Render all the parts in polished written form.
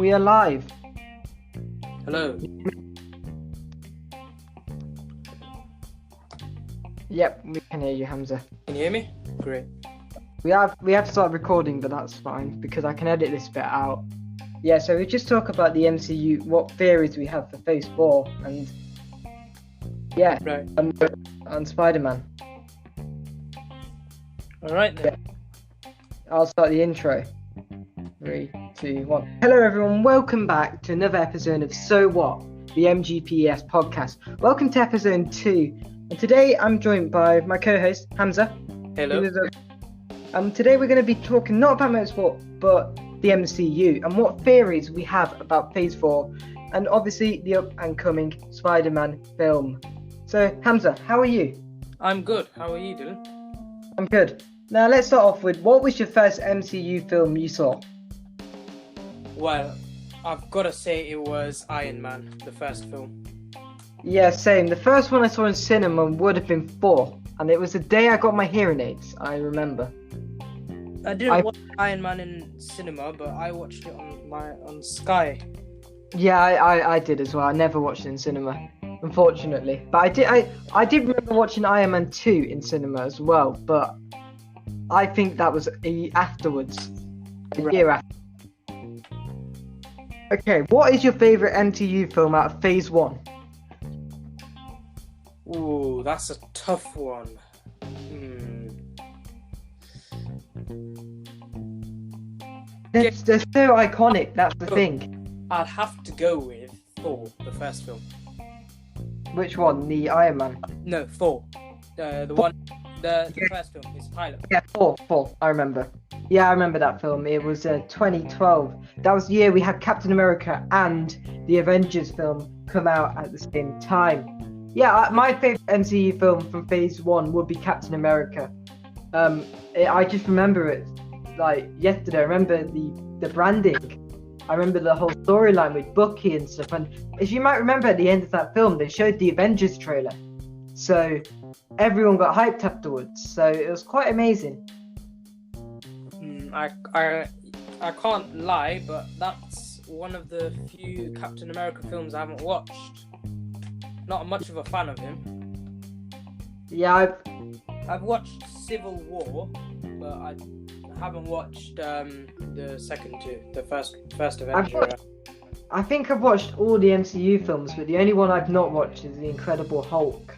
we are live. Hello. Yep, we can hear you, Hamzah. Can you hear me? Great. We have to start recording, but that's fine because I can edit this bit out. Yeah, so we just talk about the MCU, what theories we have for Phase 4, and yeah, Right. and Spider-Man. All right then. I'll start the intro. 3, 2, 1. Hello everyone, welcome back to another episode of So What, the MGPES podcast. Welcome to episode 2, and today I'm joined by my co-host Hamzah. Hello. Today we're going to be talking not about motorsport, but the MCU and what theories we have about Phase 4, and obviously the up and coming Spider-Man film. So Hamzah, how are you? I'm good. How are you doing? I'm good. Now let's start off with, what was your first MCU film you saw? Well, I've got to say it was Iron Man, the first film. Yeah, same. The first one I saw in cinema would have been 4, and it was the day I got my hearing aids, I remember. I didn't watch Iron Man in cinema, but I watched it on Sky. Yeah, I did as well. I never watched it in cinema, unfortunately. But I did remember watching Iron Man 2 in cinema as well, but I think that was afterwards, a year after. Okay, what is your favourite MCU film out of Phase 1? Ooh, that's a tough one. They're so iconic, that's the thing. I'd have to go with Thor, the first film. Which one? The Iron Man? No, Thor. The first film, his pilot. Yeah, Thor, I remember. Yeah, I remember that film. It was 2012. That was the year we had Captain America and the Avengers film come out at the same time. Yeah, my favourite MCU film from Phase 1 would be Captain America. I just remember it like yesterday. I remember the branding. I remember the whole storyline with Bucky and stuff. And if you might remember, at the end of that film, they showed the Avengers trailer. So everyone got hyped afterwards. So it was quite amazing. I can't lie, but that's one of the few Captain America films I haven't watched. Not much of a fan of him. Yeah, I've watched Civil War, but I haven't watched the second two, the first Avenger. I think I've watched all the MCU films, but the only one I've not watched is The Incredible Hulk.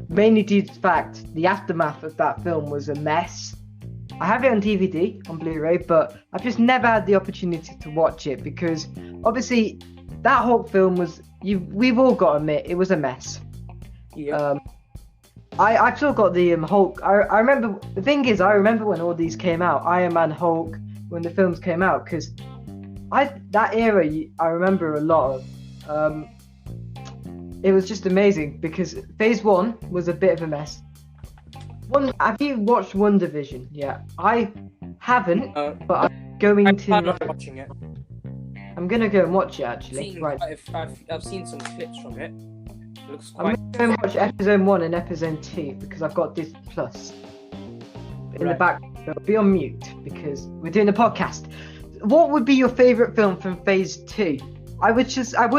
Mainly due to the fact the aftermath of that film was a mess. I have it on DVD, on Blu-ray, but I've just never had the opportunity to watch it because obviously that Hulk film was, we've all got to admit, it was a mess. Yeah. I've still got the Hulk. I remember, the thing is, I remember when all these came out, Iron Man, Hulk, when the films came out, because that era I remember a lot of. It was just amazing because Phase 1 was a bit of a mess. Have you watched WandaVision? Yeah, I haven't, but I'm going to. I'm watching it. I'm gonna go and watch it actually. I've seen some clips from it. It looks quite. I'm gonna go and watch episode 1 and episode 2 because I've got Disney Plus. In the back, it'll be on mute because we're doing a podcast. What would be your favourite film from Phase 2? I would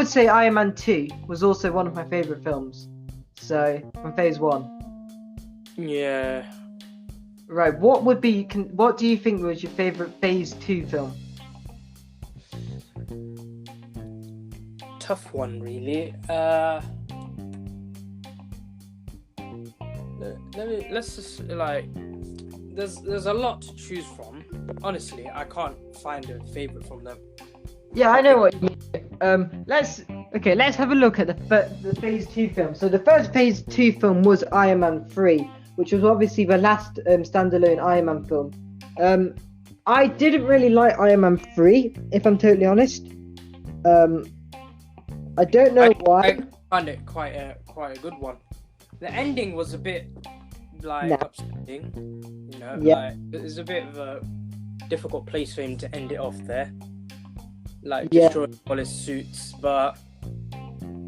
say Iron Man 2 was also one of my favourite films. So from Phase 1. Yeah. Right. What do you think was your favourite Phase 2 film? Tough one, really. Let's just there's a lot to choose from. Honestly, I can't find a favourite from them. Yeah, I know what you mean. Let's have a look at the Phase 2 film. So the first Phase 2 film was Iron Man 3, which was obviously the last standalone Iron Man film. I didn't really like Iron Man 3, if I'm totally honest. I don't know why. I found it quite a good one. The ending was a bit upsetting, you know. Yeah. It's a bit of a difficult place for him to end it off there. Destroying all his suits, but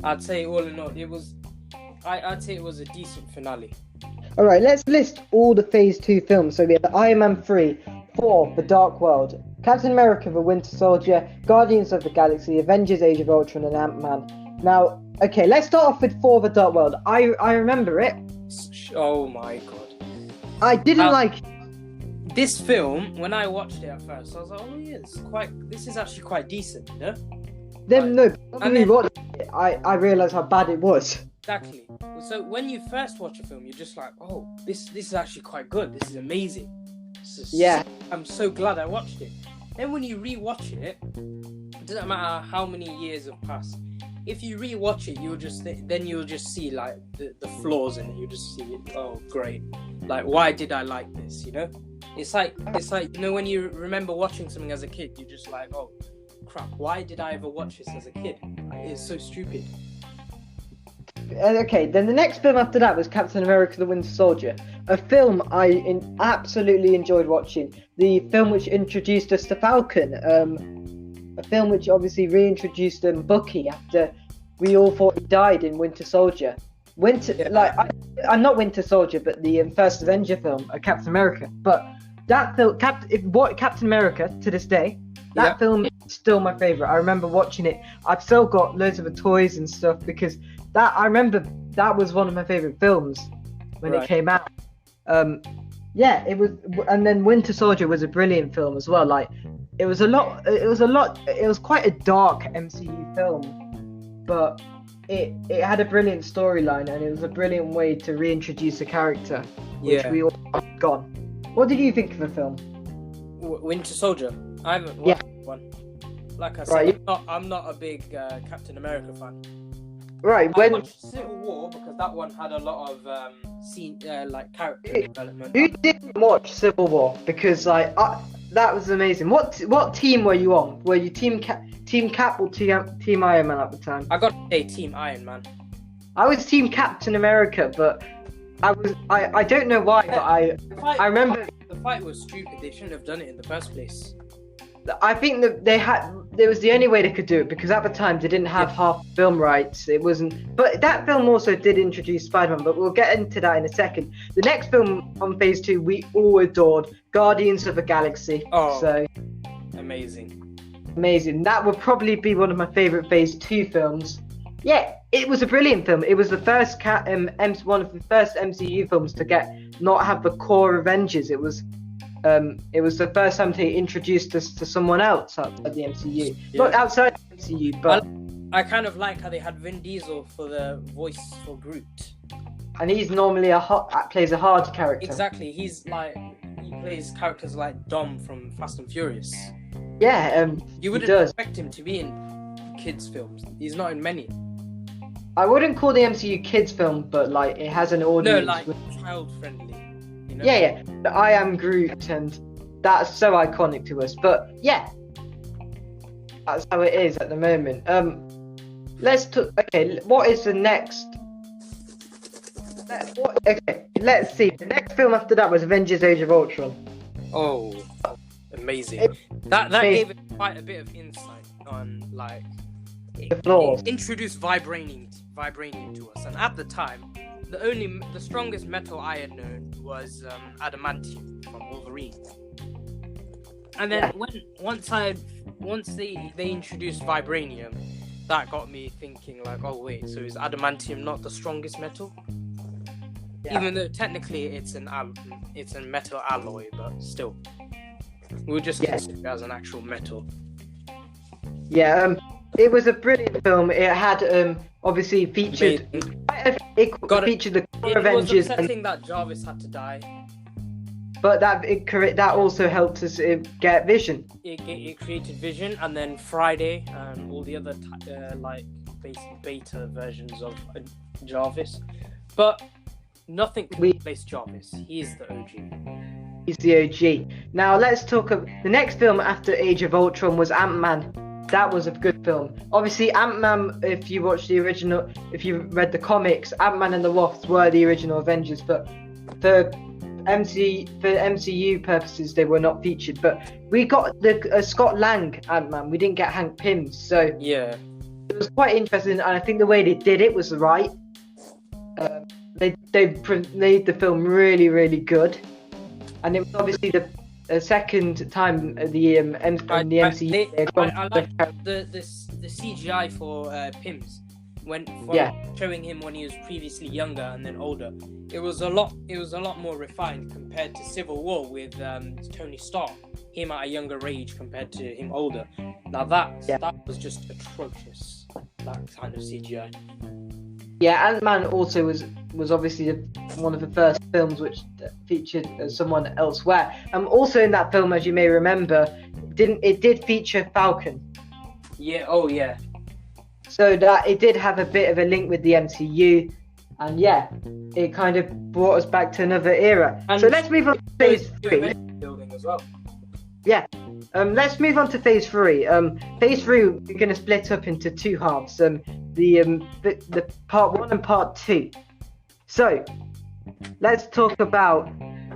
I'd say all in all, I'd say it was a decent finale. Alright, let's list all the Phase 2 films. So we have the Iron Man 3, 4, The Dark World, Captain America, the Winter Soldier, Guardians of the Galaxy, Avengers: Age of Ultron, and Ant-Man. Now, okay, let's start off with Thor: The Dark World. I remember it. Oh my god. I didn't like this film. When I watched it at first, I was like, oh yeah, this is actually quite decent, you know? I realised how bad it was. Exactly. So when you first watch a film, you're just like, oh, this is actually quite good. This is amazing. I'm so glad I watched it. Then when you rewatch it, it doesn't matter how many years have passed. If you rewatch it, you'll just see like the flaws in it. You just see it. Oh, great! Like, why did I like this? You know, it's like you know when you remember watching something as a kid, you're just like, oh, crap! Why did I ever watch this as a kid? It's so stupid. Okay, then the next film after that was Captain America: The Winter Soldier, a film I absolutely enjoyed watching. The film which introduced us to Falcon, a film which obviously reintroduced Bucky after we all thought he died in Winter Soldier. I'm not Winter Soldier, but the first Avenger film, Captain America. But that film, Captain America to this day, that film is still my favourite. I remember watching it. I've still got loads of the toys and stuff because I remember that was one of my favourite films when it came out. It was, and then Winter Soldier was a brilliant film as well. Like, it was quite a dark MCU film, but it had a brilliant storyline and it was a brilliant way to reintroduce a character, which we all gone. What did you think of the film? Winter Soldier. I haven't watched one. Like I said, I'm not a big Captain America fan. Right, I watched Civil War because that one had a lot of character development. Who didn't watch Civil War? Because that was amazing. What team were you on? Were you Team Cap or Team Iron Man at the time? I got to say Team Iron Man. I was Team Captain America, but I don't know why, but I remember the fight was stupid. They shouldn't have done it in the first place. I think that it was the only way they could do it because at the time they didn't have half film rights. It wasn't, but that film also did introduce Spider-Man, but we'll get into that in a second. The next film on Phase 2 we all adored, Guardians of the Galaxy. Oh, so amazing. That would probably be one of my favourite Phase 2 films. Yeah, it was a brilliant film. It was the first one of the first MCU films to not have the core Avengers. It was the first time they introduced us to someone else outside the MCU. Not outside the MCU, but I kind of like how they had Vin Diesel for the voice for Groot. And he's normally plays a hard character. Exactly, he plays characters like Dom from Fast and Furious. Yeah, you wouldn't expect him to be in kids' films. He's not in many. I wouldn't call the MCU kids' film, but like it has an audience. No, like child-friendly. You know? Yeah. I am Groot, and that's so iconic to us. But yeah, that's how it is at the moment. What is the next? Let's see. The next film after that was Avengers: Age of Ultron. Oh, amazing! That gave it quite a bit of insight on like the flaws. It introduced vibranium to us, and at the time, the strongest metal I had known was adamantium from Wolverine. And then once they introduced vibranium, that got me thinking like, oh wait, so is adamantium not the strongest metal? Yeah. Even though technically it's a metal alloy, but still, we'll just consider it as an actual metal. Yeah, it was a brilliant film. It had obviously featured featured the Avengers. It was upsetting that Jarvis had to die, but that also helped us get Vision. It created Vision, and then Friday and all the other beta versions of Jarvis, but nothing can replace Jarvis. He is the OG. He's the OG. Now let's talk of the next film after Age of Ultron was Ant-Man. That was a good film. Obviously, Ant-Man, if you watch the original, if you read the comics, Ant-Man and the Wasp were the original Avengers, but for MCU purposes, they were not featured. But we got the Scott Lang Ant-Man. We didn't get Hank Pym, so yeah, it was quite interesting. And I think the way they did it was right. They made the film really, really good, and it was obviously a second time the MCU. I like the CGI for Pims showing him when he was previously younger and then older. It was a lot more refined compared to Civil War with Tony Stark, him at a younger age compared to him older. Now that was just atrocious, that kind of CGI. Yeah, Ant-Man also was obviously one of the first films which featured someone elsewhere. Also in that film, as you may remember, it did feature Falcon. Yeah. Oh yeah. So that it did have a bit of a link with the MCU, and it kind of brought us back to another era. And so let's move on to Phase 3. Building as well. Yeah. Let's move on to Phase 3. Phase 3 we're going to split up into two halves. The Part 1 and Part 2. So let's talk about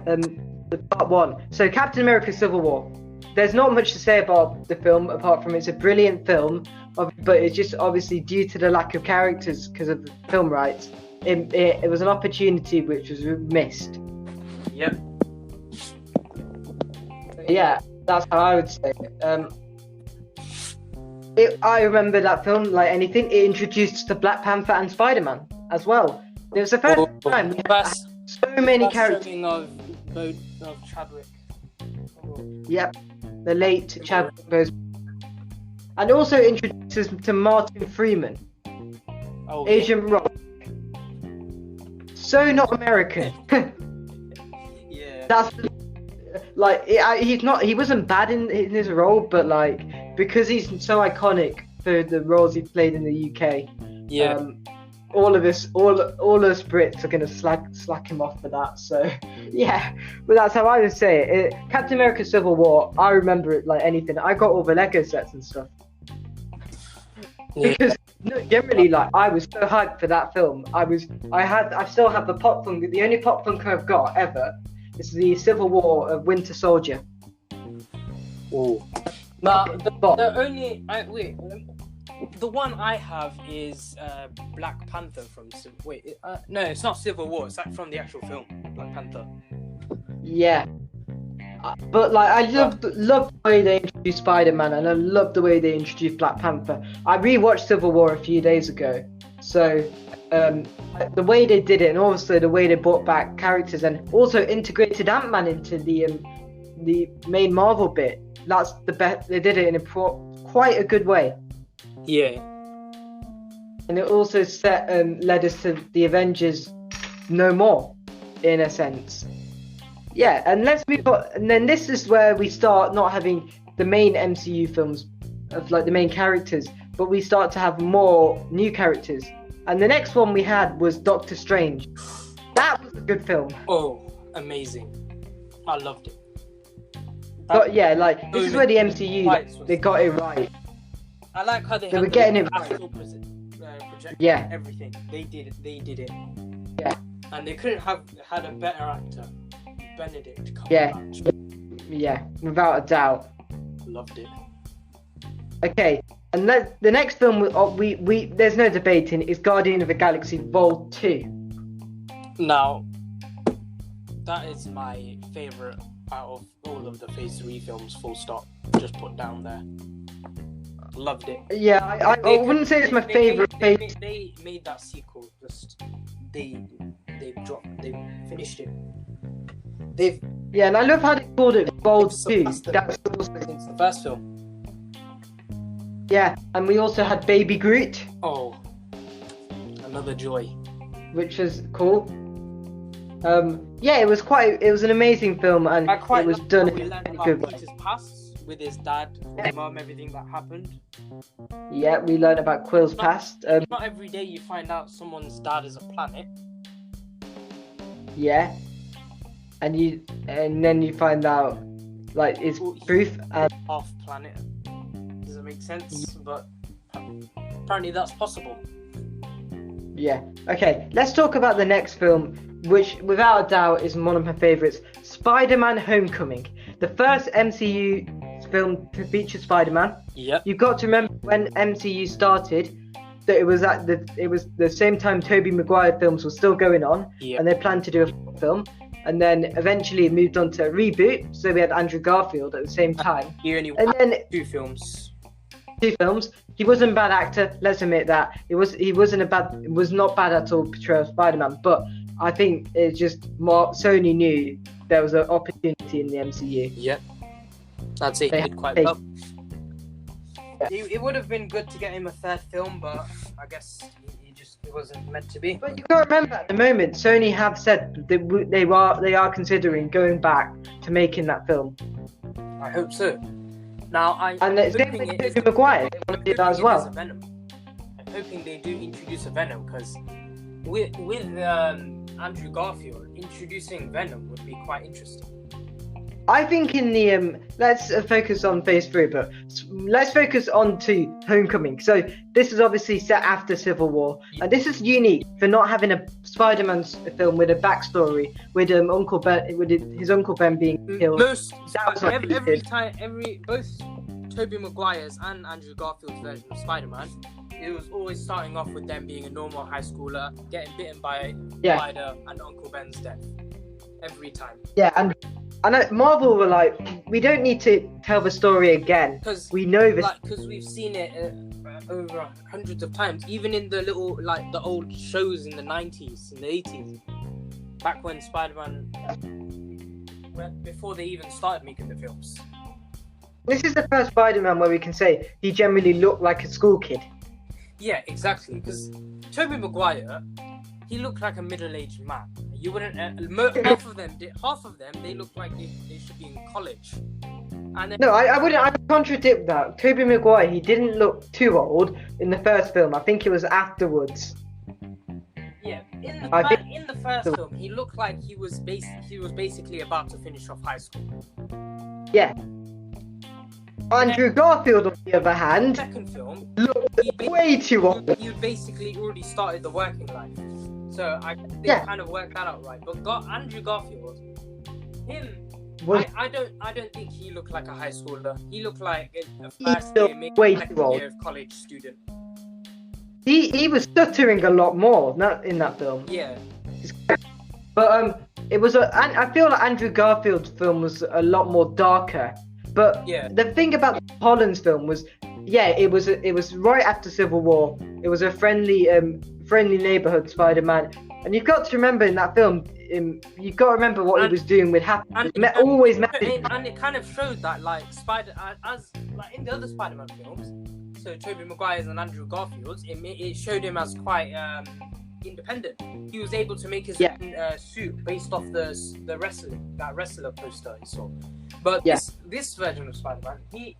the Part 1. So Captain America: Civil War. There's not much to say about the film apart from it's a brilliant film, but it's just obviously due to the lack of characters because of the film rights. It was an opportunity which was missed. Yep. Yeah, that's how I would say it. I remember that film like anything. It introduced the Black Panther and Spider-Man as well. It was the first time we had so many characters. Of Chadwick. Yep, the late Chadwick Boseman. And also introduces to Martin Freeman, Agent Rock. So not American. Yeah. That's like he wasn't bad in his role, but like because he's so iconic for the roles he played in the UK. Yeah. All us Brits are gonna slack him off for that. So yeah, but that's how I would say it. Captain America: Civil War. I remember it like anything. I got all the Lego sets and stuff. Because generally, like I was so hyped for that film. I still have the pop punk. The only pop punk I've got ever is the Civil War of Winter Soldier. Oh, but the one I have is Black Panther from no, it's not Civil War. It's from the actual film Black Panther. Yeah. But like I loved the way they introduced Spider-Man, and I loved the way they introduced Black Panther. I rewatched Civil War a few days ago, so the way they did it, and also the way they brought back characters, and also integrated Ant-Man into the main Marvel bit. That's the best. They did it in quite a good way. Yeah. And it also led us to the Avengers No More, in a sense. Yeah, and let's move on. And then this is where we start not having the main MCU films of like the main characters, but we start to have more new characters. And the next one we had was Doctor Strange. That was a good film. Oh, amazing! I loved it. But yeah, like this is where the MCU they got it right. I like how they were getting it right. Yeah, everything they did it. Yeah, and they couldn't have had a better actor. Benedict Cumberbatch. Yeah, without a doubt. Loved it. Okay, and the next film we there's no debating is Guardian of the Galaxy Vol 2. Now, that is my favourite out of all of the Phase 3 films, full stop. Just put down there. Loved it. Yeah, I wouldn't say it's my favourite. They made that sequel. Just they finished it. Yeah, and I love how they called it Vol 2. That's the first film. Yeah, and we also had Baby Groot. Oh, another joy. Which was cool. Yeah, it was an amazing film, and it was done in a good way. Peter's past with his dad, his mum, everything that happened. Yeah, we learned about Quill's past. Not every day you find out someone's dad is a planet. Yeah. And then you find out like it's proof and half planet. Does it make sense? But apparently that's possible. Yeah. Okay, let's talk about the next film, which without a doubt is one of my favourites, Spider-Man: Homecoming. The first MCU film to feature Spider-Man. Yep. You've got to remember when MCU started that it was the same time Tobey Maguire films were still going on, and they planned to do a film. and then eventually it moved on to a reboot. So we had Andrew Garfield at the same time. He only And then two films. He wasn't a bad actor. Let's admit that. It was not bad at all portrayal of Spider-Man. But I think it's just more Sony knew there was an opportunity in the MCU. Yeah, I'd say he did quite well. Yeah. It would have been good to get him a third film, but I guess it wasn't meant to be. But you got to remember, at the moment, Sony have said that they are considering going back to making that film. I hope so. Now, and it's David Maguire. They want to do that as well. I'm hoping they do introduce a Venom, because with Andrew Garfield, introducing Venom would be quite interesting. I think in the let's focus on Phase 3, but let's focus on to Homecoming. So this is obviously set after Civil War, and this is unique for not having a Spider-Man film with a backstory with Uncle Ben, with his Uncle Ben being killed. Both Tobey Maguire's and Andrew Garfield's version of Spider-Man, it was always starting off with them being a normal high schooler, getting bitten by a spider, and Uncle Ben's death every time. Yeah, and Marvel were like, we don't need to tell the story again, because we know this. Because we've seen it over hundreds of times, even in the the old shows in the 90s, in the 80s, back when Spider-Man, before they even started making the films. This is the first Spider-Man where we can say he generally looked like a school kid. Yeah, exactly, because Tobey Maguire, he looked like a middle-aged man. You wouldn't. Half of them, they looked like they should be in college. And then, no, I wouldn't. I would contradict that. Tobey Maguire, he didn't look too old in the first film. I think it was afterwards. Yeah, in the first film, he looked like he was basically about to finish off high school. Yeah. Andrew Garfield, on the other hand, second film, looked way too old. He basically already started the working life. So I think kind of worked that out right. But Andrew Garfield, I don't think he looked like a high schooler. He looked like a first year of college student. He was stuttering a lot more in that film. Yeah. But it was I feel like Andrew Garfield's film was a lot more darker. But the thing about Holland's film was, it was right after Civil War. It was a friendly neighborhood Spider-Man, and you've got to remember in that film, you've got to remember what he was doing with Happy. And it kind of showed that as in the other Spider-Man films, so Tobey Maguire's and Andrew Garfield's, it showed him as quite independent. He was able to make his own suit based off the wrestler poster he saw. But this version of Spider-Man,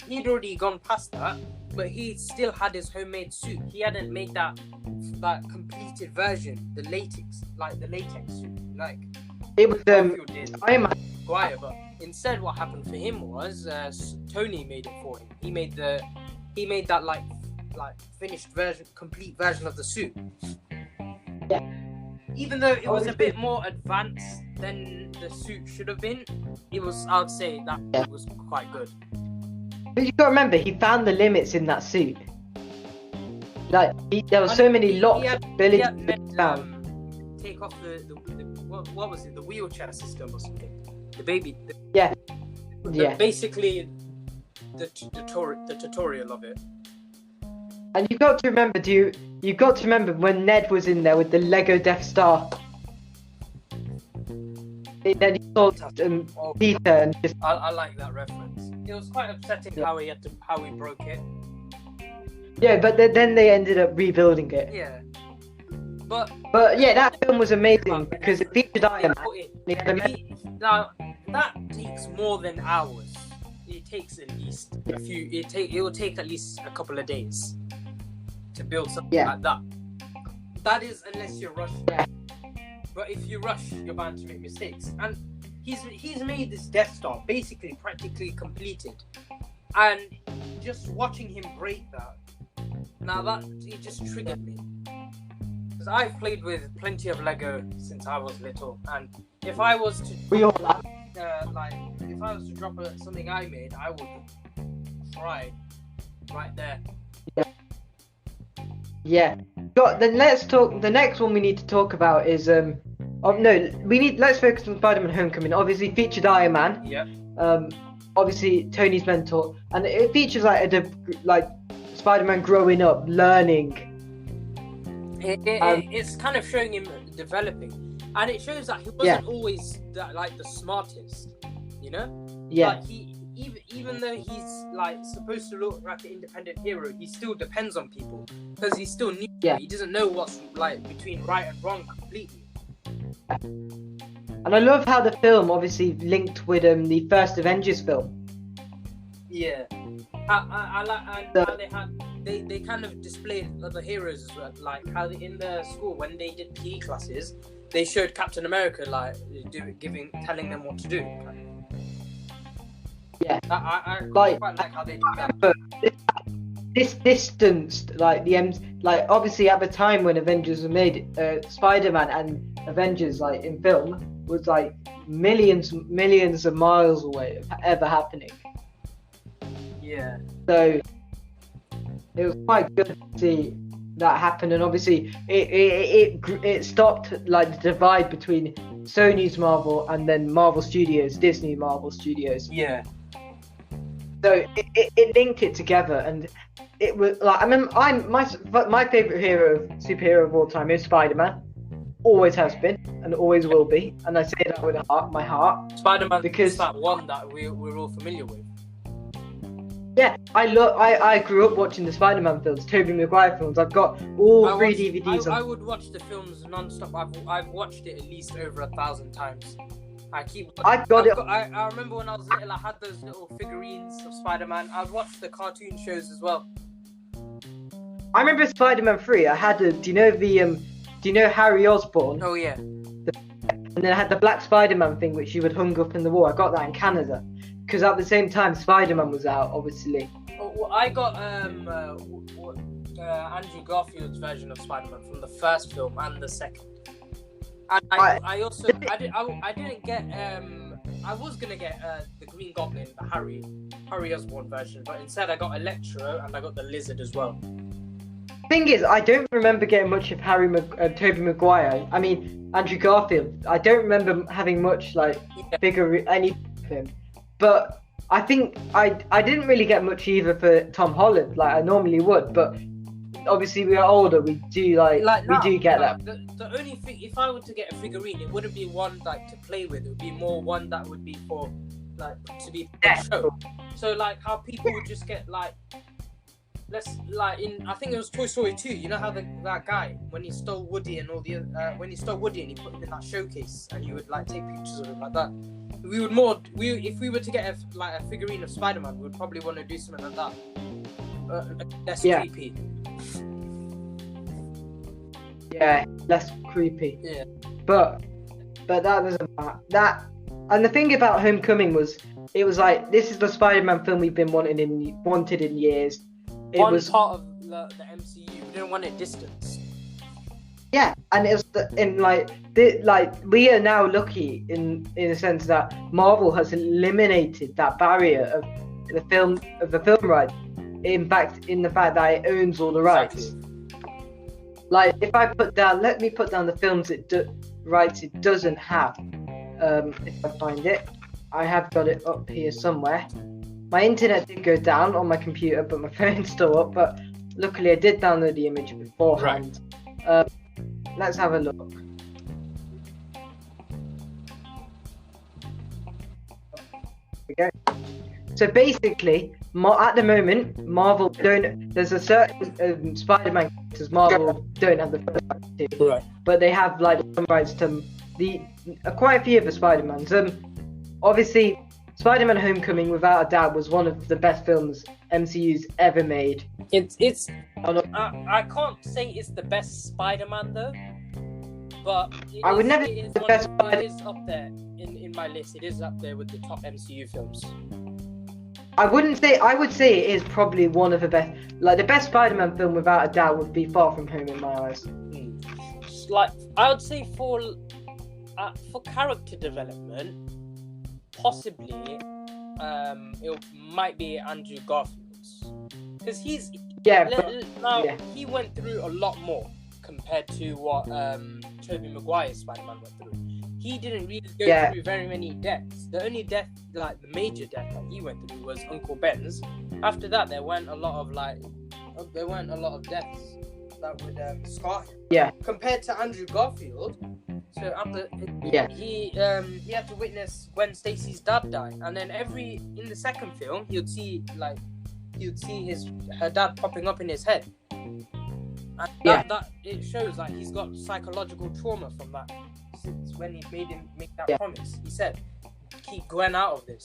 he'd already gone past that, but he still had his homemade suit. He hadn't made that completed version, the latex suit, like it was Iron Man. But instead, what happened for him was Tony made it for him. He made that like finished version, complete version of the suit. Yeah. Even though it was a bit more advanced than the suit should have been, I'd say that it was quite good. But you got to remember, he found the limits in that suit. Like there were so many locks. Take off the what was it? The wheelchair system or something. The baby. Basically, the tutorial of it. And you got to remember when Ned was in there with the Lego Death Star. Then he saw Peter and just. I like that reference. It was quite upsetting how he broke it. Yeah, but then they ended up rebuilding it. Yeah. But that film was amazing because it featured Iron Man. Now that takes more than hours. It takes at least a few. It will take at least a couple of days to build something like that. That is unless you're rushing. Yeah. But if you rush, you're bound to make mistakes. And he's made this Death Star basically practically completed. And just watching him break that, it just triggered me. Because I've played with plenty of Lego since I was little, and if I was to if I was to drop something I made, I would cry right there. Yeah. Then let's talk. The next one we need to talk about is no, let's focus on Spider-Man Homecoming. Obviously featured Iron Man. Yeah. Obviously Tony's mentor, and it features like Spider-Man growing up, learning. It's kind of showing him developing, and it shows that he wasn't always the smartest, you know. Yeah. Like even though he's like supposed to look like an independent hero, he still depends on people because he's still new. Yeah. He doesn't know what's like between right and wrong completely. And I love how the film obviously linked with the first Avengers film. Yeah. I like, and they kind of displayed other heroes as well, like how in the school when they did PE classes, they showed Captain America telling them what to do. Yeah, I quite like how they do that. This distanced like obviously at the time when Avengers were made, Spider-Man and Avengers like in film was like millions of miles away of ever happening. Yeah. So it was quite good to see that happen, and obviously it stopped like the divide between Sony's Marvel and then Marvel Studios, Disney Marvel Studios. Yeah. So it linked it together, and it was like my favorite superhero of all time is Spider-Man. Always has been and always will be, and I say that with my heart. Spider-Man because is that one that we're all familiar with. Yeah, I grew up watching the Spider-Man films, Tobey Maguire films. I've got all three DVDs. I would watch the films non-stop. I've watched it at least over 1,000 times. I remember when I was little, I had those little figurines of Spider-Man. I've watched the cartoon shows as well. I remember Spider-Man 3. I had do you know Harry Osborn? Oh yeah. And then I had the Black Spider-Man thing, which you would hung up in the wall. I got that in Canada. Because at the same time, Spider-Man was out, obviously. Well, I got Andrew Garfield's version of Spider-Man from the first film and the second. And I didn't get I was gonna get the Green Goblin, the Harry Osborn version, but instead I got Electro and I got the Lizard as well. Thing is, I don't remember getting much of Tobey Maguire. I mean, Andrew Garfield. I don't remember having much anything of him. But I think I didn't really get much either for Tom Holland, like I normally would. But obviously we are older, we do get that. The only thing, if I were to get a figurine, it wouldn't be one like to play with. It would be more one that would be for like to be for the show. So like how people would just get like. I think it was Toy Story 2. You know how that guy when he stole Woody and all the when he stole Woody and he put him in that showcase and you would like take pictures of him like that. If we were to get a figurine of Spider-Man, we would probably want to do something like that. Less creepy. Yeah, less creepy. Yeah. But that doesn't matter. That and the thing about Homecoming was it was like this is the Spider-Man film we've been wanted in years. It was part of the MCU. We didn't want it distanced. Yeah, and it was we are now lucky in a sense that Marvel has eliminated that barrier of the film rights. In fact, in the fact that it owns all the rights. Exactly. Like if I let me put down the films rights it doesn't have. If I find it, I have got it up here somewhere. My internet did go down on my computer, but my phone's still up. But luckily, I did download the image beforehand. Right. Let's have a look. There we go. So basically, at the moment, Marvel don't. There's a certain Spider-Man characters Marvel don't have the first rights to, right? But they have like some rights to quite a few of the Spider-Mans. Obviously. Spider-Man Homecoming, without a doubt, was one of the best films MCU's ever made. I can't say it's the best Spider-Man though, but I would never say the best. It is up there in my list. It is up there with the top MCU films. I would say it is probably one of the best. Like the best Spider-Man film, without a doubt, would be Far From Home in my eyes. Like I would say for character development. Possibly, it might be Andrew Garfield's because he went through a lot more. compared to what Tobey Maguire's Spider-Man went through. He didn't really go through very many deaths. The only death, like the major death that he went through, was Uncle Ben's. After that, there weren't a lot of deaths that would scar him. Yeah. Compared to Andrew Garfield, so he had to witness Gwen Stacy's dad die, and then in the second film, he would see her dad popping up in his head. And that it shows like he's got psychological trauma from that. Since when he made him make that promise, he said, "Keep Gwen out of this."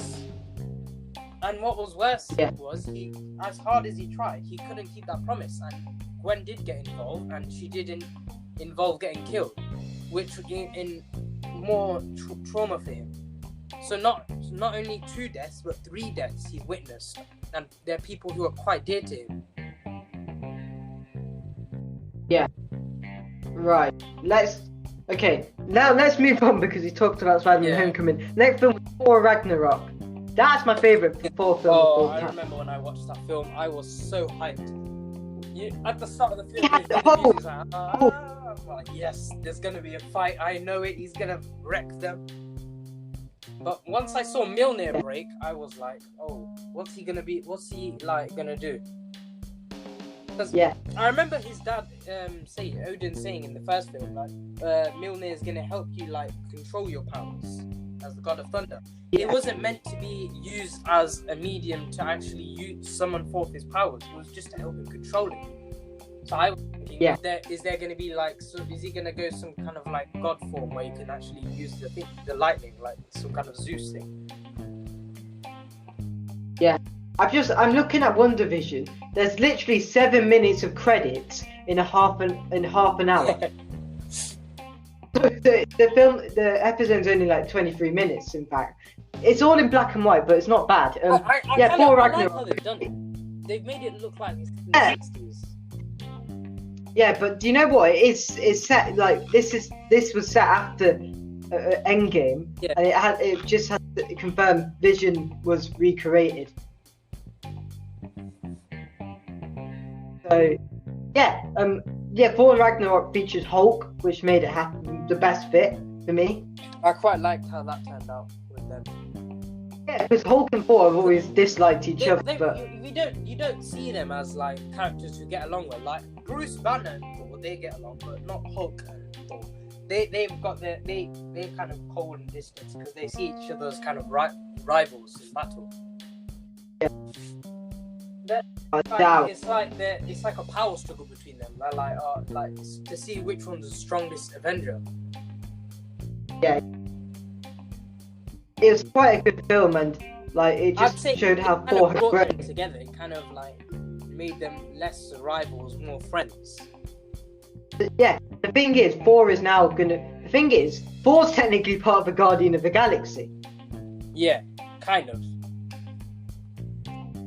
And what was worse was he, as hard as he tried, he couldn't keep that promise, and Gwen did get involved, and she didn't involve getting killed, which in more trauma for him. So not only 2 deaths, but 3 deaths he's witnessed, and they're people who are quite dear to him. Yeah. Right. Now let's move on, because he talked about Spider-Man Homecoming. Next film was Thor Ragnarok. That's my favourite Thor film of all time. I remember when I watched that film, I was so hyped. At the start of the film, like, yes, there's gonna be a fight. I know it. He's gonna wreck them. But once I saw Mjolnir break, I was like, oh, what's he gonna do? Because I remember his dad Odin saying in the first film, like, Mjolnir is gonna help you like control your powers as the god of thunder. It wasn't meant to be used as a medium to actually summon forth his powers. It was just to help him control it. So I was thinking, is there going to be like, so is he going to go some kind of like god form where you can actually use the lightning, like some kind of Zeus thing? Yeah, I'm looking at WandaVision. There's literally 7 minutes of credits in half an hour. The episode's only like 23 minutes. In fact, it's all in black and white, but it's not bad. Thor Ragnarok. How they've done it. They've made it look like it's in the 60s. Yeah, but do you know what? It's set like this was set after Endgame, and it just had to confirm Vision was recreated. So Thor Ragnarok featured Hulk, which made it the best fit for me. I quite liked how that turned out with them. Yeah, because Hulk and Thor have always disliked each other. But you don't see them as like characters who get along well. Like Bruce Banner and Thor, they get along, but not Hulk and Thor. They've got they kind of cold and distant because they see each other as kind of rivals in battle. Yeah. It's like a power struggle between them. They're like to see which one's the strongest Avenger. Yeah, it was quite a good film, and like it just showed how Thor had grown together. It kind of like made them less rivals, more friends. Yeah, the thing is, Thor's technically part of the Guardian of the Galaxy. Yeah, kind of.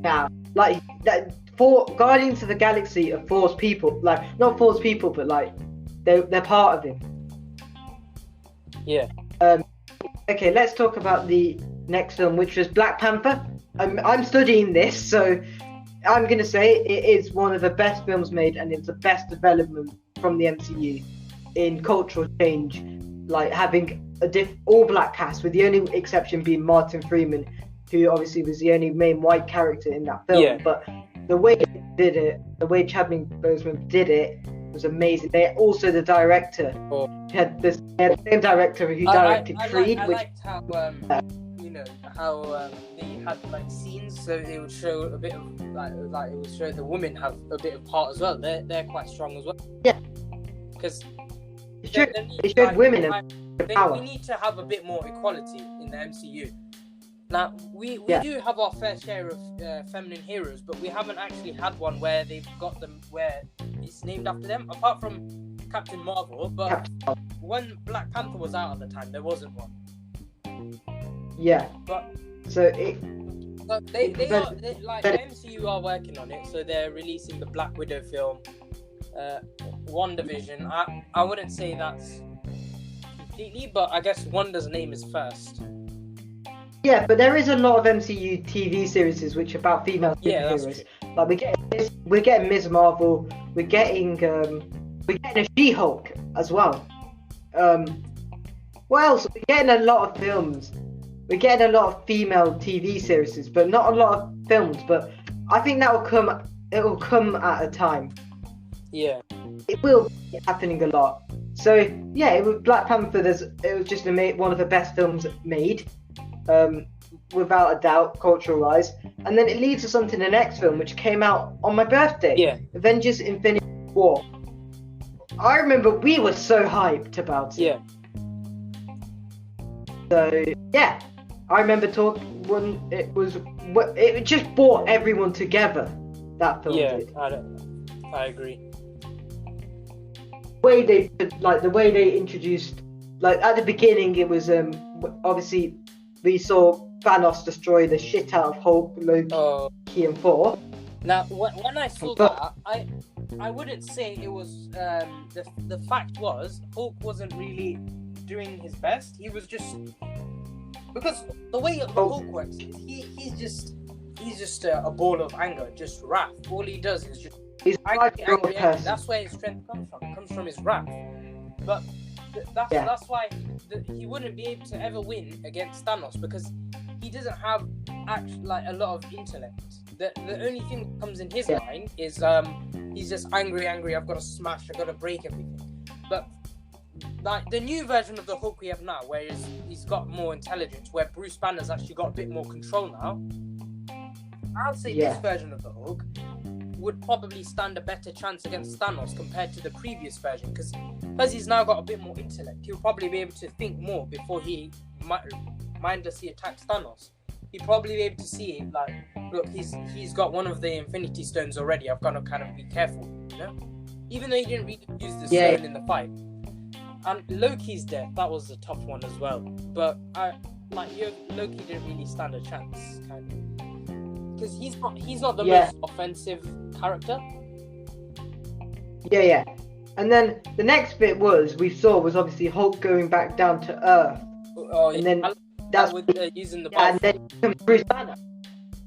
Now, like that, Guardians of the Galaxy are Thor's people. Like not Thor's people, but like they're part of him. Yeah. Okay, let's talk about the next film, which was Black Panther. I'm studying this, so I'm gonna say it is one of the best films made, and it's the best development from the MCU in cultural change. Like having all black cast, with the only exception being Martin Freeman, who obviously was the only main white character in that film. Yeah. But the way they did it, the way Chadwick Boseman did it, was amazing. They also the director had the same director who directed Creed. I liked how how they had like scenes, so they would show a bit of like it would show the women have a bit of part as well. They're quite strong as well. Yeah, because it showed women power. We need to have a bit more equality in the MCU. Now, we do have our fair share of feminine heroes, but we haven't actually had one where they've got them where it's named after them, apart from Captain Marvel. But when Black Panther was out at the time, there wasn't one. Yeah. But so the MCU are working on it, so they're releasing the Black Widow film, WandaVision. I wouldn't say that's completely, but I guess Wanda's name is first. Yeah, but there is a lot of MCU TV series which are about female superheroes. Like we're getting Ms. Marvel, we're getting we're getting a She-Hulk as well. What else? We're getting a lot of films. We're getting a lot of female TV series, but not a lot of films. But I think that will come. It will come at a time. Yeah. It will be happening a lot. So yeah, it was Black Panther. It was just one of the best films made, without a doubt, cultural-wise. And then it leads us on to the next film, which came out on my birthday. Yeah. Avengers: Infinity War. I remember we were so hyped about it. Yeah. So yeah, I remember talking when it just brought everyone together. That film did. I agree. The way they introduced, like at the beginning, it was obviously we saw Thanos destroy the shit out of Hulk, Loki, and Thor. Now, when I saw that, I wouldn't say it was. The fact was Hulk wasn't really doing his best. He was just, because the way Hulk works is he's just a ball of anger, just wrath. All he does is just angry. That's where his strength comes from. It comes from his wrath. But that's why he wouldn't be able to ever win against Thanos, because he doesn't have a lot of intellect. The only thing that comes in his mind is he's just angry. I've got to smash. I've got to break everything. But like the new version of the Hulk we have now, where he's got more intelligence, where Bruce Banner's actually got a bit more control now. I'd say this version of the Hulk would probably stand a better chance against Thanos compared to the previous version, because he's now got a bit more intellect. He'll probably be able to think more before he mindlessly attacks Thanos. He'd probably be able to see, like, look, he's got one of the Infinity Stones already. I've got to kind of be careful, you know? Even though he didn't really use the stone in the fight. And Loki's death, that was a tough one as well. But Loki didn't really stand a chance, kind of, because he's not the most offensive character. Yeah. And then the next bit was obviously Hulk going back down to Earth. And then that's with using the and then Bruce Banner,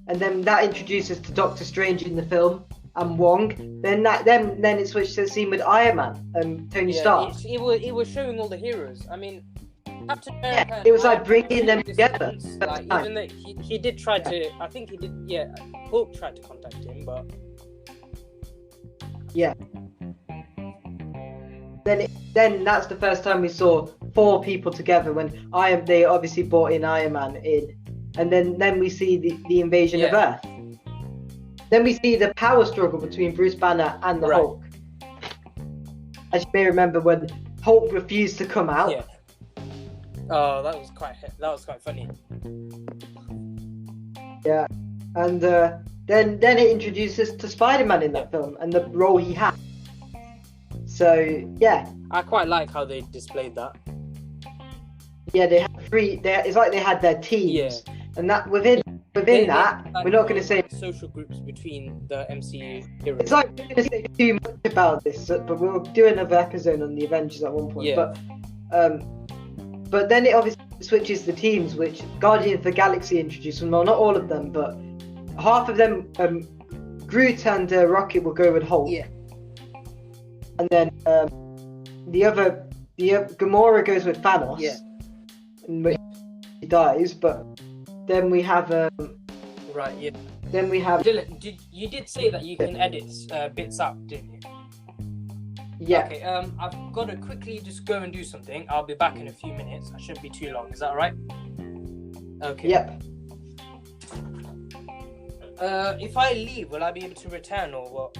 and then that introduces to Doctor Strange in the film and Wong. Then it switched to the scene with Iron Man and Tony Stark. It was showing all the heroes. I mean, Captain America. It was like bringing them together. Like, even though he did try to, I think he did. Yeah, Hulk tried to contact him, but Then that's the first time we saw 4 people together when they obviously brought in Iron Man in, and then we see the invasion of Earth. Then we see the power struggle between Bruce Banner and the Hulk. As you may remember, when Hulk refused to come out. Yeah. Oh, that was quite funny. Yeah, and then it introduces to Spider-Man in that film and the role he had. So yeah, I quite like how they displayed that. Yeah, they had 3. It's like they had their teams, and that within that, we're not going to say social groups between the MCU heroes. It's like we're going to say too much about this, but we'll do another episode on the Avengers at one point. Yeah. But then it obviously switches the teams, which Guardians of the Galaxy introduced. Well, not all of them, but half of them. Groot and Rocket will go with Hulk. Yeah. And then the other Gamora goes with Thanos. Yeah. And he dies, but then we have right. Yeah. Then we have Dylan. You did say that you can edit bits out, didn't you? Yeah. Okay. I've got to quickly just go and do something. I'll be back in a few minutes. I shouldn't be too long. Is that all right? Okay. Yep. If I leave, will I be able to return or what?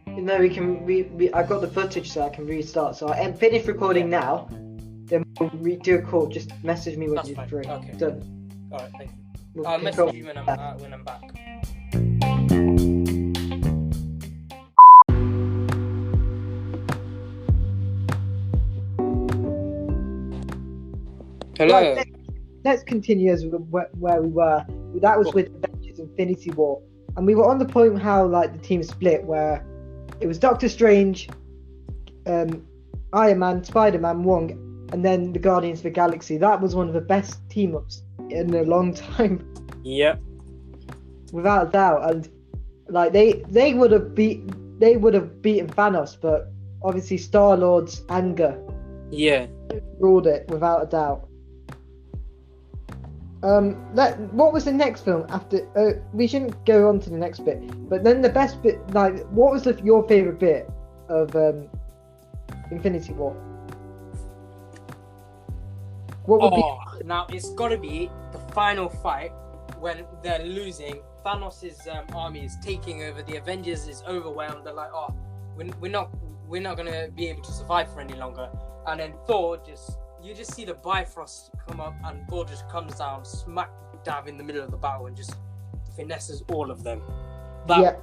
No, we can. I got the footage, so I can restart. So I finish recording now. Then we'll do a call. Just message me when you're free. Okay. Done. All right. Thank you. I'll message you when I'm back. Hello. Right, let's continue as where we were. That was with Avengers: Infinity War, and we were on the point how like the team split, where it was Doctor Strange, Iron Man, Spider-Man, Wong, and then the Guardians of the Galaxy. That was one of the best team-ups in a long time. Yep. Without a doubt. And like they would have beat they would have beaten Thanos, but obviously Star-Lord's anger ruled it without a doubt. What was the next film after? We shouldn't go on to the next bit, but then the best bit, like, what was your favorite bit of Infinity War? What would be? Now it's got to be the final fight when they're losing. Thanos' army is taking over. The Avengers is overwhelmed. They're like, we're not gonna be able to survive for any longer. And then Thor you just see the Bifrost come up, and Thor just comes down, smack dab in the middle of the battle, and just finesses all of them. That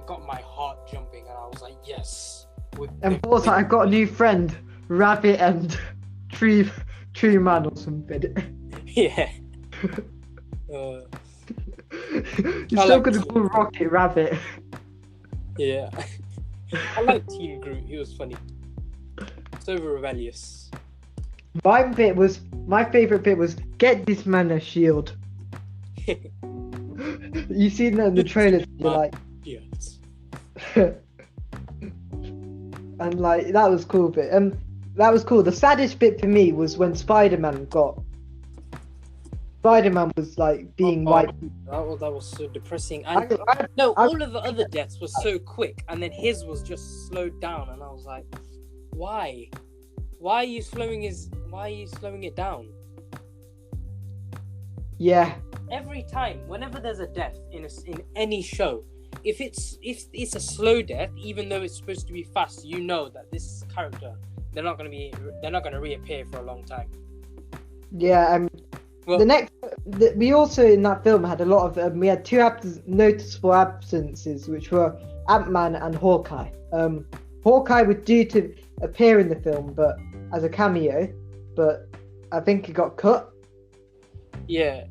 got my heart jumping, and I was like, yes. And Thor's like, I've got a new friend, Rabbit and Tree Man or something. Yeah. You're still gonna call Rocket Rabbit. Yeah. I like Team Groot. He was funny. So rebellious. My favorite bit was get this man a shield. You seen that in the trailers? You're like, yes. And like that was cool bit. That was cool. The saddest bit for me was when Spider-Man was like being wiped. That was so depressing. And all of the other deaths were so quick, and then his was just slowed down, and I was like, why? Why are you slowing it down? Yeah. Every time, whenever there's a death in any show, if it's a slow death, even though it's supposed to be fast, you know that this character they're not gonna reappear for a long time. Yeah. Well, we also in that film had a lot of we had two noticeable absences, which were Ant-Man and Hawkeye. Hawkeye was due to appear in the film, but as a cameo, but I think it got cut. Yeah.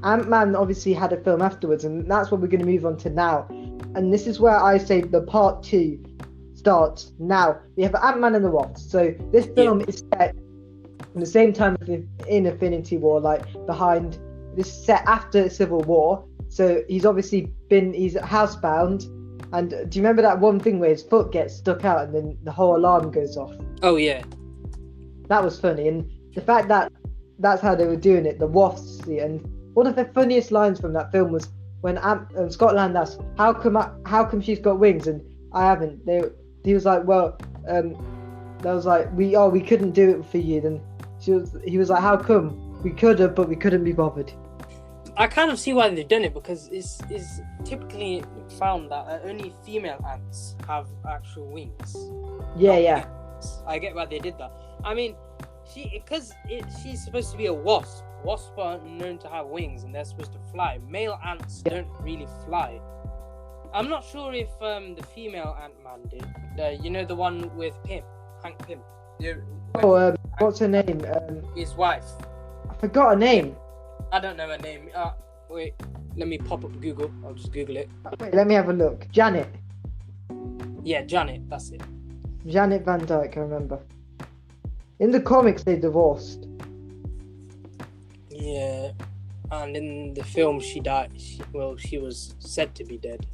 Ant-Man obviously had a film afterwards, and that's what we're going to move on to now. And this is where I say the part 2 starts now. We have Ant-Man and the Wasp. So this film is set in the same time in Infinity War, like behind. This is set after Civil War. So he's obviously he's housebound. And do you remember that one thing where his foot gets stuck out and then the whole alarm goes off? Oh yeah. That was funny. And the fact that that's how they were doing it, the Wasp. And one of the funniest lines from that film was when Scott Lang asked, how come she's got wings and I haven't? He was like, well, they was like, we couldn't do it for you. Then he was like, how come? We could have, but we couldn't be bothered. I kind of see why they've done it, because it's typically found that only female ants have actual wings. Yeah. I get why they did that. I mean, she's supposed to be a wasp. Wasps are known to have wings and they're supposed to fly. Male ants don't really fly. I'm not sure if the female Ant-Man did. You know, the one with Hank Pym. What's her name? His wife. I forgot her name. I don't know her name. Wait, let me pop up Google. I'll just Google it. Wait, let me have a look. Janet. Yeah, Janet. That's it. Janet Van Dyke, I remember. In the comics, they divorced. Yeah, and in the film, she died. She was said to be dead.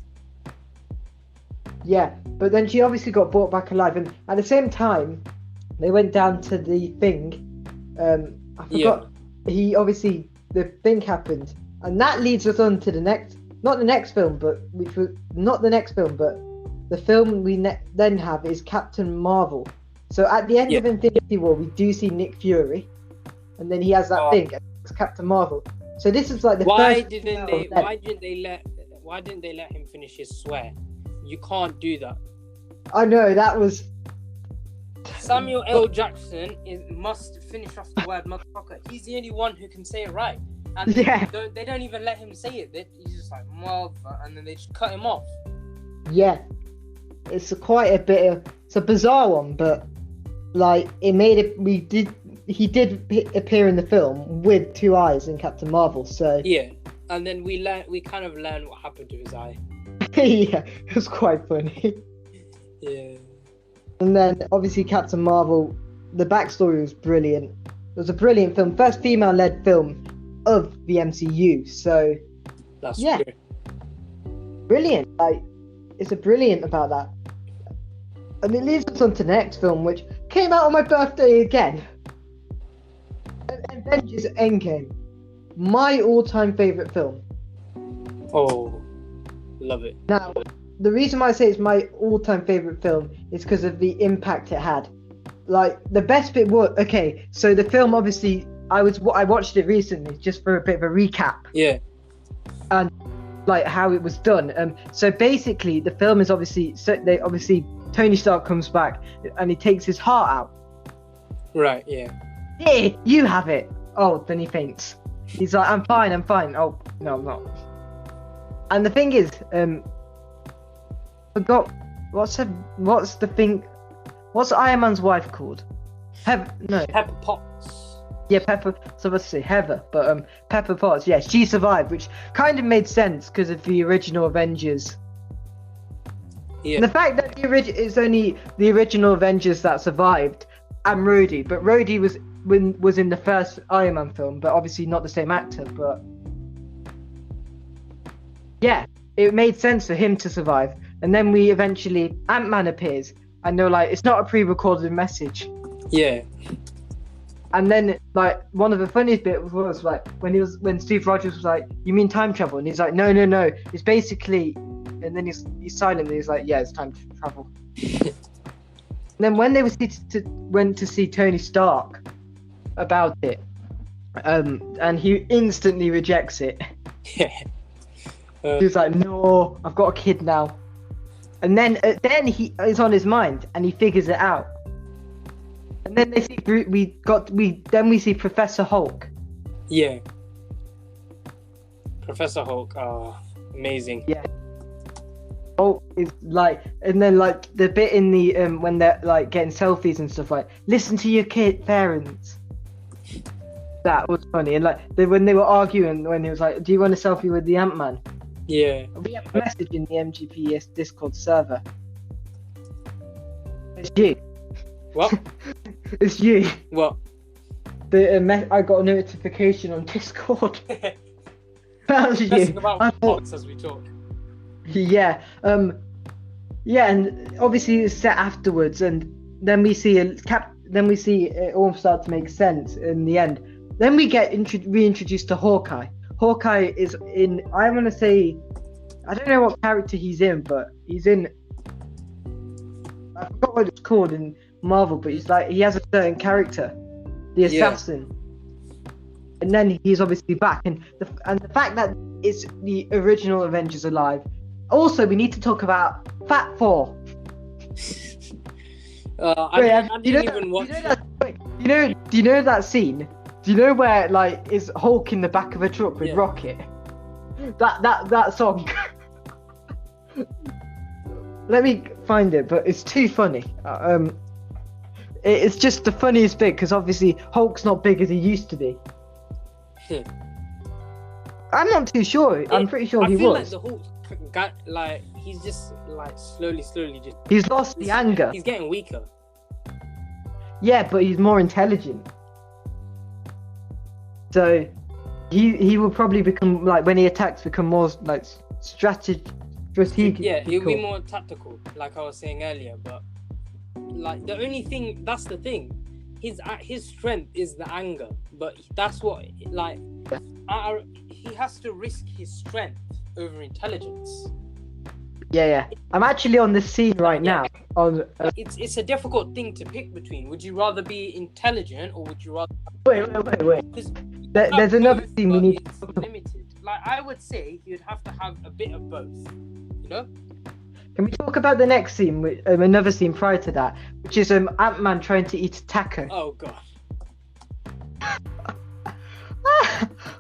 Yeah, but then she obviously got brought back alive, and at the same time, they went down to the thing. I forgot. The thing happened, and that leads us on to the next, not the next film, but the film we then have is Captain Marvel. So at the end of Infinity War, we do see Nick Fury, and then he has that thing. It's Captain Marvel. So this is like the Why first. Why didn't they let him finish his swear? You can't do that. I know that was. Samuel L. Jackson must finish off the word motherfucker. He's the only one who can say it right. And they don't even let him say it. He's just like mother, and then they just cut him off. Yeah, it's it's a bizarre one, but like it made it. He did appear in the film with 2 eyes in Captain Marvel. So yeah, and then we kind of learned what happened to his eye. Yeah, it was quite funny. Yeah. And then obviously Captain Marvel, the backstory was brilliant. It was a brilliant film, first female-led film of the MCU. So that's true. Brilliant. Like, it's a brilliant about that. And it leads us on to the next film, which came out on my birthday again. Avengers Endgame. My all-time favourite film. Oh, love it. Now, the reason why I say it's my all-time favourite film is because of the impact it had. Like, the best bit was... Okay, so the film, obviously, I watched it recently, just for a bit of a recap. Yeah. And, like, how it was done. So, basically, the film is obviously... Tony Stark comes back, and he takes his heart out. Right, yeah. Here, you have it. Oh, then he faints. He's like, I'm fine. Oh, no, I'm not. And the thing is, forgot what's Iron Man's wife called? Pepper Potts. Yeah, Pepper. So let's say Heather, but Pepper Potts. Yeah, she survived, which kind of made sense because of the original Avengers. Yeah. And the fact that it's only the original Avengers that survived, and Rhodey, but Rhodey was in the first Iron Man film, but obviously not the same actor. But yeah, it made sense for him to survive. And then Ant-Man appears, and they're like, it's not a pre-recorded message. Yeah. And then, like, one of the funniest bits was like when Steve Rogers was like, "You mean time travel?" And he's like, "No. It's basically," and then he's silent. And he's like, "Yeah, it's time to travel." And then when they went to see Tony Stark about it, and he instantly rejects it. Yeah. He's like, "No, I've got a kid now." And then he is on his mind, and he figures it out. And then we see Professor Hulk. Yeah. Professor Hulk, amazing. Yeah. Hulk is like, and then like the bit in the when they're like getting selfies and stuff, like, listen to your parents. That was funny. And like when they were arguing, when he was like, "Do you want a selfie with the Ant-Man?" Yeah. We have a message in the MGPES Discord server. It's you. What? It's you. What? I got a notification on Discord. That was you. About bots as we talk. Yeah. Yeah, and obviously it's set afterwards, and then we see it all start to make sense in the end. Then we get reintroduced to Hawkeye. Hawkeye is in, I want to say, I don't know what character he's in, but he's in, I forgot what it's called in Marvel, but he has a certain character, the assassin. Yeah. And then he's obviously back, and the fact that it's the original Avengers alive. Also, we need to talk about Fat Thor. I didn't even watch. Do you know that scene? Do you know where like is Hulk in the back of a truck with Rocket? That song. Let me find it, but it's too funny. It's just the funniest bit because obviously Hulk's not big as he used to be. I'm not too sure. I'm pretty sure he was. I feel like the Hulk got like he's just like slowly just. He's lost the anger. He's getting weaker. Yeah, but he's more intelligent. So he will probably become like when he attacks, become more like strategic. Yeah, he'll be more tactical, like I was saying earlier. But like the only thing, that's the thing, his strength is the anger. But that's what like he has to risk his strength over intelligence. Yeah. I'm actually on this scene right now. It's a difficult thing to pick between. Would you rather be intelligent or would you rather? Wait. There's another scene we need. It's limited. Like I would say, you'd have to have a bit of both. You know? Can we talk about the next scene? Another scene prior to that, which is Ant-Man trying to eat a taco. Oh god.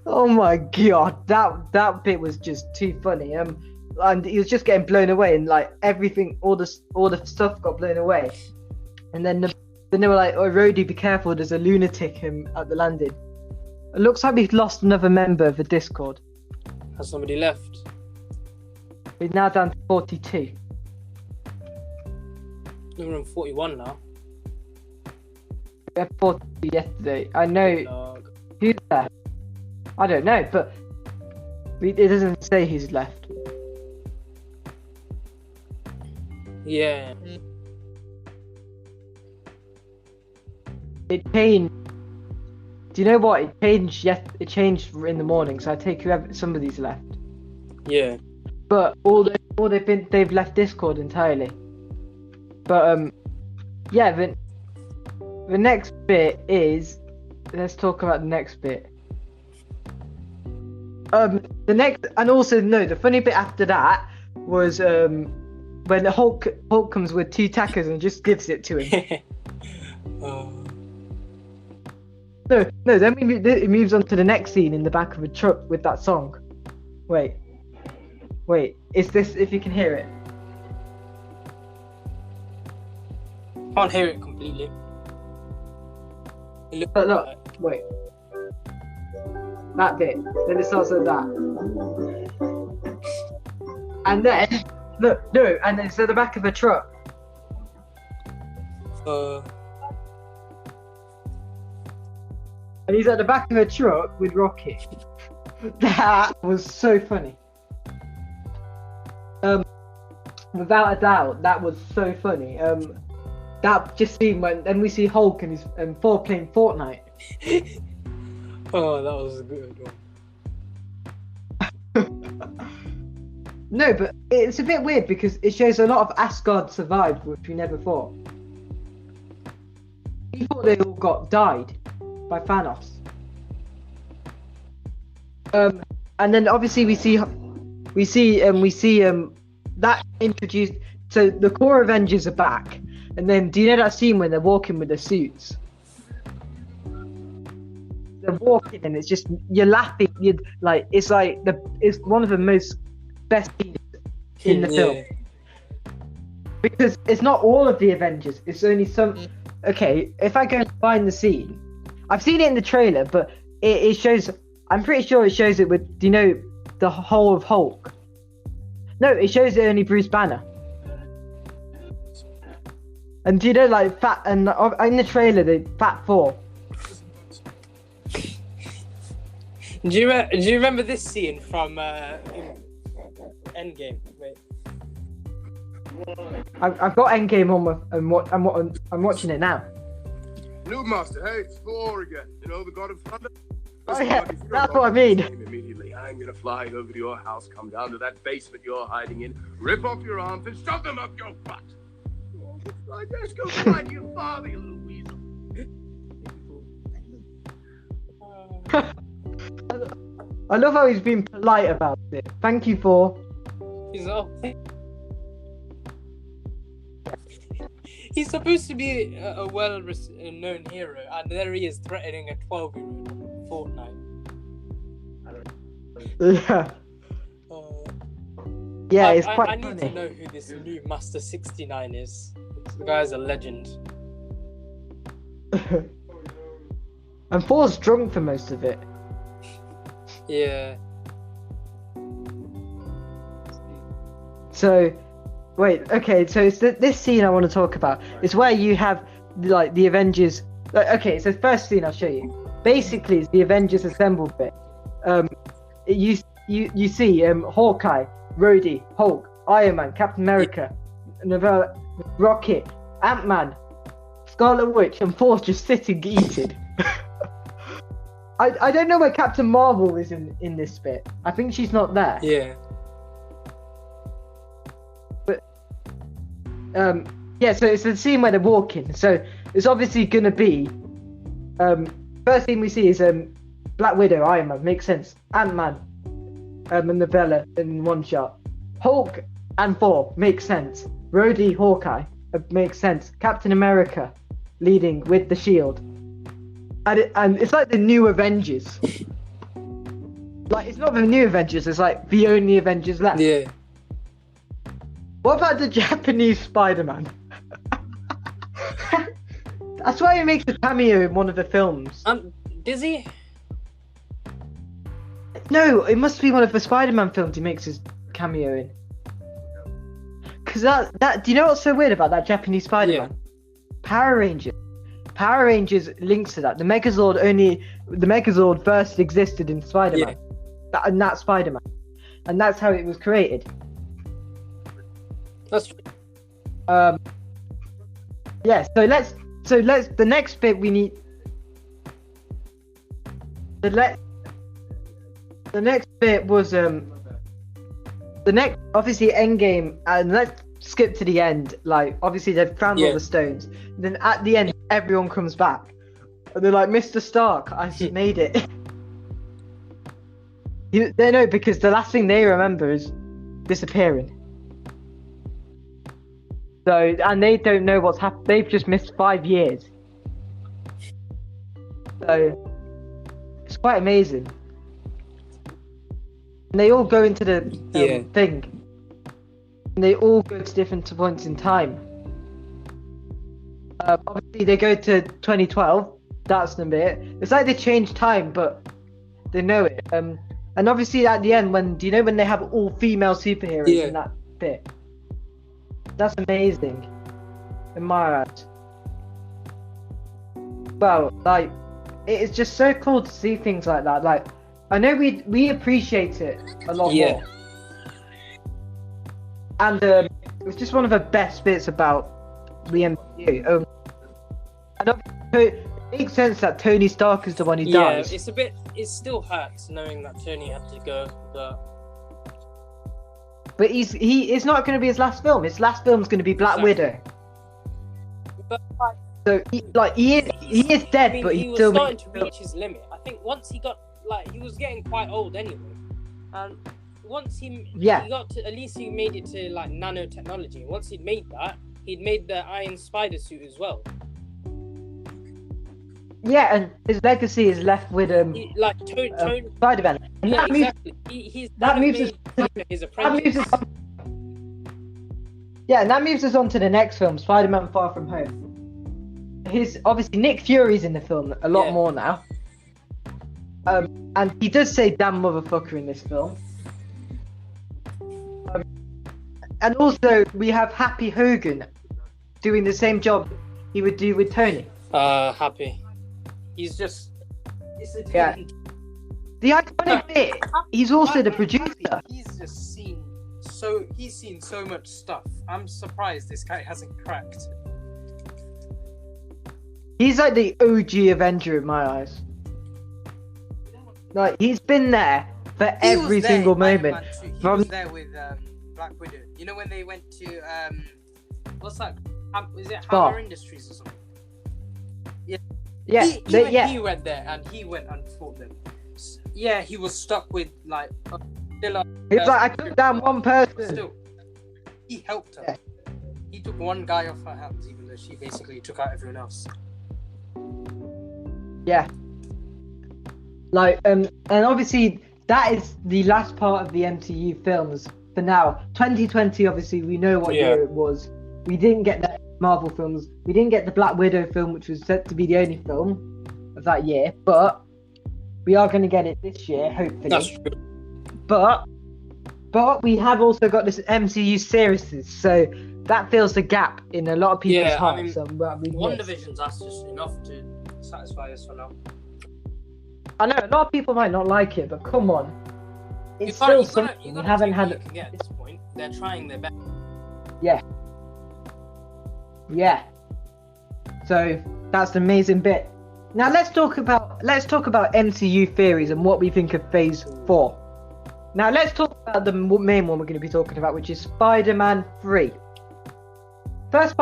Oh my god, that bit was just too funny. And he was just getting blown away, and like everything, all the stuff got blown away. And then they were like, "Oh, Rhodey, be careful! There's a lunatic at the landing." It looks like we've lost another member of the Discord. Has somebody left? We're now down to 42. We're on 41 now. We had 42 yesterday. I know. Who's left? I don't know, but it doesn't say who's left. Yeah. it changed. Do you know what? It changed. Yes, it changed in the morning. So I take whoever somebody's left. Yeah. But they've left Discord entirely. But yeah. The next bit is, let's talk about the next bit. The next, and also no, the funny bit after that was when the Hulk comes with 2 tacos and just gives it to him. No, then it moves on to the next scene in the back of a truck with that song. Wait, is this, if you can hear it? Can't hear it completely. Look, wait. That bit. Then it starts like that. And then, look, no, and it's at the back of a truck. And he's at the back of a truck with Rocket. That was so funny. Without a doubt, that was so funny. That just scene when then we see Hulk and his Thor playing Fortnite. Oh, that was a good one. No, but it's a bit weird because it shows a lot of Asgard survived, which we never thought. We thought they all died by Thanos. And then obviously we see that introduced. So the core Avengers are back, and then do you know that scene when they're walking with the suits? They're walking and it's just you're laughing. It's one of the most best scenes in the film because it's not all of the Avengers. It's only some. Okay, if I go and find the scene, I've seen it in the trailer, but it shows. I'm pretty sure it shows it with. Do you know the whole of Hulk? No, it shows it only Bruce Banner. And do you know Fat and in the trailer the Fat Thor? Do you remember this scene from Endgame? Wait. I've got Endgame on I'm watching it now. New master, hey, it's Thor again. You know, the god of thunder. Oh yeah, that's what I mean. Immediately, I'm gonna fly over to your house, come down to that basement you're hiding in, rip off your arms, and shove them up your butt. Let's go find your father, you little weasel. I love how he's been polite about it. Thank you for. He's supposed to be a well-known hero, and there he is threatening a 12-year-old Fortnite. Yeah. Yeah, it's quite I funny. need to know who this new Master 69 is. The guy's a legend. And Thor's drunk for most of it. Yeah. So, wait, okay, so it's this scene I want to talk about. It's where you have, the Avengers... okay, so the first scene I'll show you. Basically, it's the Avengers assembled bit. You see Hawkeye, Rhodey, Hulk, Iron Man, Captain America, Rocket, Ant-Man, Scarlet Witch, and Thor's just sitting eating. I don't know where Captain Marvel is in this bit. I think she's not there. Yeah. But yeah, so it's the scene where they're walking. So it's obviously gonna be first thing we see is Black Widow, Iron Man, makes sense. Ant-Man, and the Bella in one shot. Hulk and Thor makes sense. Rhodey, Hawkeye, makes sense. Captain America leading with the shield. And it's like the new Avengers. It's not the new Avengers, it's like the only Avengers left. Yeah. What about the Japanese Spider-Man? That's why he makes a cameo in one of the films. Does he? No, it must be one of the Spider-Man films he makes his cameo in. Because that do you know what's so weird about that Japanese Spider-Man? Yeah. Power Rangers links to that. The Megazord first existed in Spider-Man. Yeah. And that's Spider-Man. And that's how it was created. That's true. Yeah, so So the next bit we need. The next bit was the next, obviously, Endgame, and let's skip to the end. Like, obviously they've found all the stones. Then at the end, everyone comes back, and they're like, "Mr. Stark, I made it." They know, because the last thing they remember is disappearing. So, and they don't know what's happened. They've just missed 5 years. So, it's quite amazing. And they all go into the thing. And they all go to different points in time. Obviously, they go to 2012. That's the bit. It's like they change time, but they know it. And obviously, at the end, when they have all female superheroes in that bit? That's amazing, in my eyes. Well, like, it is just so cool to see things like that. Like, I know we appreciate it a lot more. And it was just one of the best bits about the MCU. And obviously, it makes sense that Tony Stark is the one who dies. Yeah, it still hurts knowing that Tony had to go, But it's not going to be his last film. His last film's going to be Black Widow. But so he is dead, but he was still starting to reach his limit. I think once he got, like, he was getting quite old anyway, and once he got to, at least he made it to like nanotechnology. Once he'd made that, he'd made the Iron Spider suit as well. Yeah, and his legacy is left with Spider-Man. Yeah, exactly. That moves us on to the next film, Spider-Man: Far From Home. Obviously Nick Fury's in the film a lot more now. And he does say "damn motherfucker" in this film. And also we have Happy Hogan doing the same job he would do with Tony. Happy. He's just... The iconic bit, he's also the producer. He's just seen so much stuff. I'm surprised this guy hasn't cracked. He's like the OG Avenger in my eyes. Like, he's been there for every single moment. He was there with Black Widow. You know when they went to what's that? Is it Hammer Industries or something? Yeah. He went there and he went and fought them. Yeah, he was stuck with like. It's like, I took down one person. Still, he helped her. Yeah. He took one guy off her hands, even though she basically took out everyone else. Yeah. Like, and obviously that is the last part of the MCU films for now. 2020, obviously, we know what year it was. We didn't get the Marvel films. We didn't get the Black Widow film, which was set to be the only film of that year. But we are going to get it this year, hopefully. That's true. But we have also got this MCU series, so that fills the gap in a lot of people's hearts. WandaVision's that's just enough to satisfy us for now. I know a lot of people might not like it, but come on, it's still something we haven't had at this point. They're trying their best. Yeah. So that's the amazing bit. Now let's talk about MCU theories and what we think of Phase 4. Now let's talk about the main one we're going to be talking about, which is Spider-Man 3. First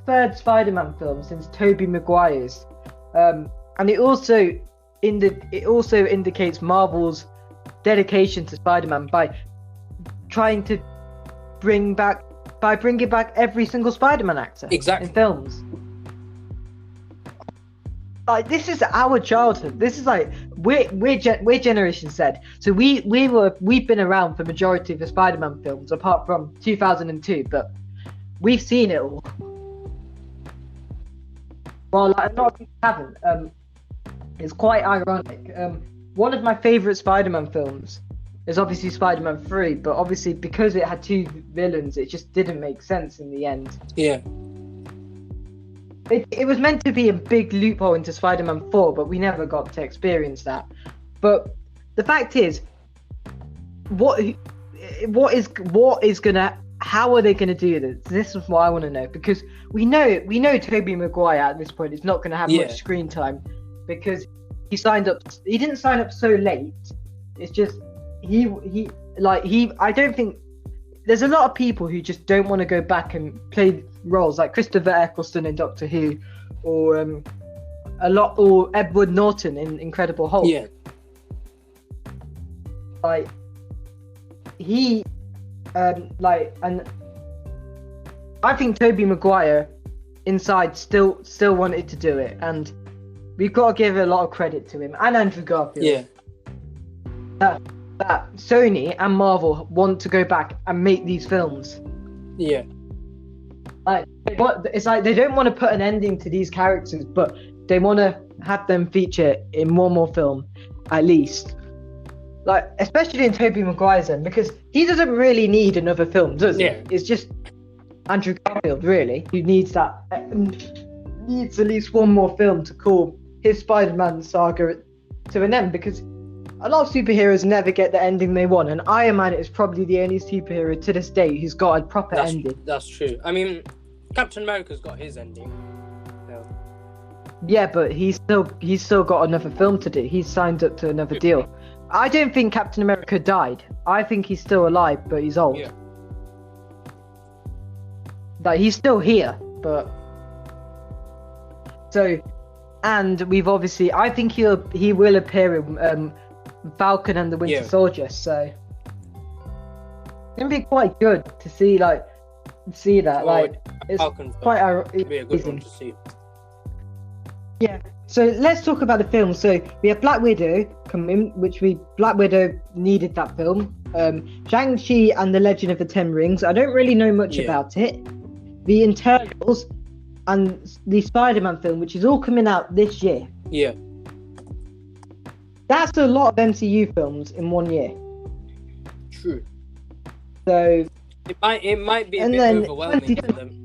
third Spider-Man film since Tobey Maguire's, and it also indicates Marvel's dedication to Spider-Man by trying to bringing back every single Spider-Man actor in films. Like, this is our childhood. This is like we're Generation Z. So we've been around for majority of the Spider-Man films, apart from 2002, but we've seen it all. Well, like, a lot of people haven't. It's quite ironic. One of my favourite Spider-Man films is obviously Spider-Man 3, but obviously because it had two villains, it just didn't make sense in the end. Yeah. It was meant to be a big loophole into Spider-Man 4, but we never got to experience that. But the fact is, what is gonna how are they going to do this? This is what I want to know, because we know Tobey Maguire at this point is not going to have much screen time, because he didn't sign up so late. It's just I don't think there's a lot of people who just don't want to go back and play roles like Christopher Eccleston in Doctor Who, or or Edward Norton in Incredible Hulk. Yeah. Like he and I think Tobey Maguire inside still wanted to do it, and we've got to give a lot of credit to him and Andrew Garfield. Yeah. That Sony and Marvel want to go back and make these films. Yeah. It's like they don't want to put an ending to these characters, but they want to have them feature in one more film, at least. Like, especially in Tobey Maguire's end, because he doesn't really need another film, does he? Yeah. It's just Andrew Garfield, really, who needs at least one more film to call his Spider-Man saga to an end, because a lot of superheroes never get the ending they want, and Iron Man is probably the only superhero to this day who's got a proper ending. That's true. I mean, Captain America's got his ending. Yeah, but he's still got another film to do. He's signed up to another deal. I don't think Captain America died. I think he's still alive, but he's old. Yeah. Like, he's still here, but so, and we've obviously, I think he will appear in Falcon and the Winter Soldier. So it's gonna be quite good to see that. It's Falcon's quite be a good one to see. Yeah. So let's talk about the film. So we have Black Widow coming, Black Widow needed that film. Shang-Chi and the Legend of the Ten Rings. I don't really know much about it. The Internals and the Spider-Man film, which is all coming out this year. Yeah. That's a lot of MCU films in 1 year. True. So it might be a bit overwhelming for them.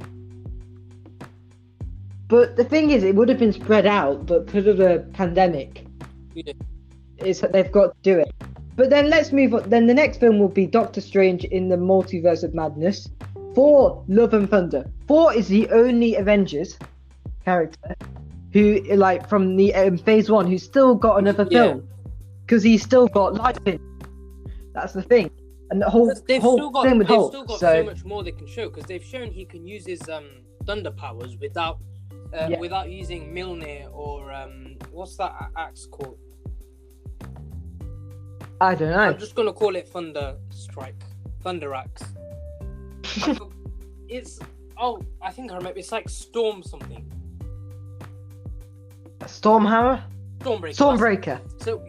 But the thing is, it would have been spread out, but because of the pandemic, they've got to do it. But then let's move on. Then the next film will be Doctor Strange in the Multiverse of Madness. Thor: Love and Thunder. Thor is the only Avengers character who, like, from the Phase 1, who's still got another film, because he's still got lightning. That's the thing. And the whole thing with Hulk. They've still got so much more they can show, because they've shown he can use his thunder powers without using Mjolnir or what's that axe called? I don't know. I'm just gonna call it Thunder Strike, Thunder Axe. I think I remember. It's like Storm something. Stormhammer? Stormbreaker. So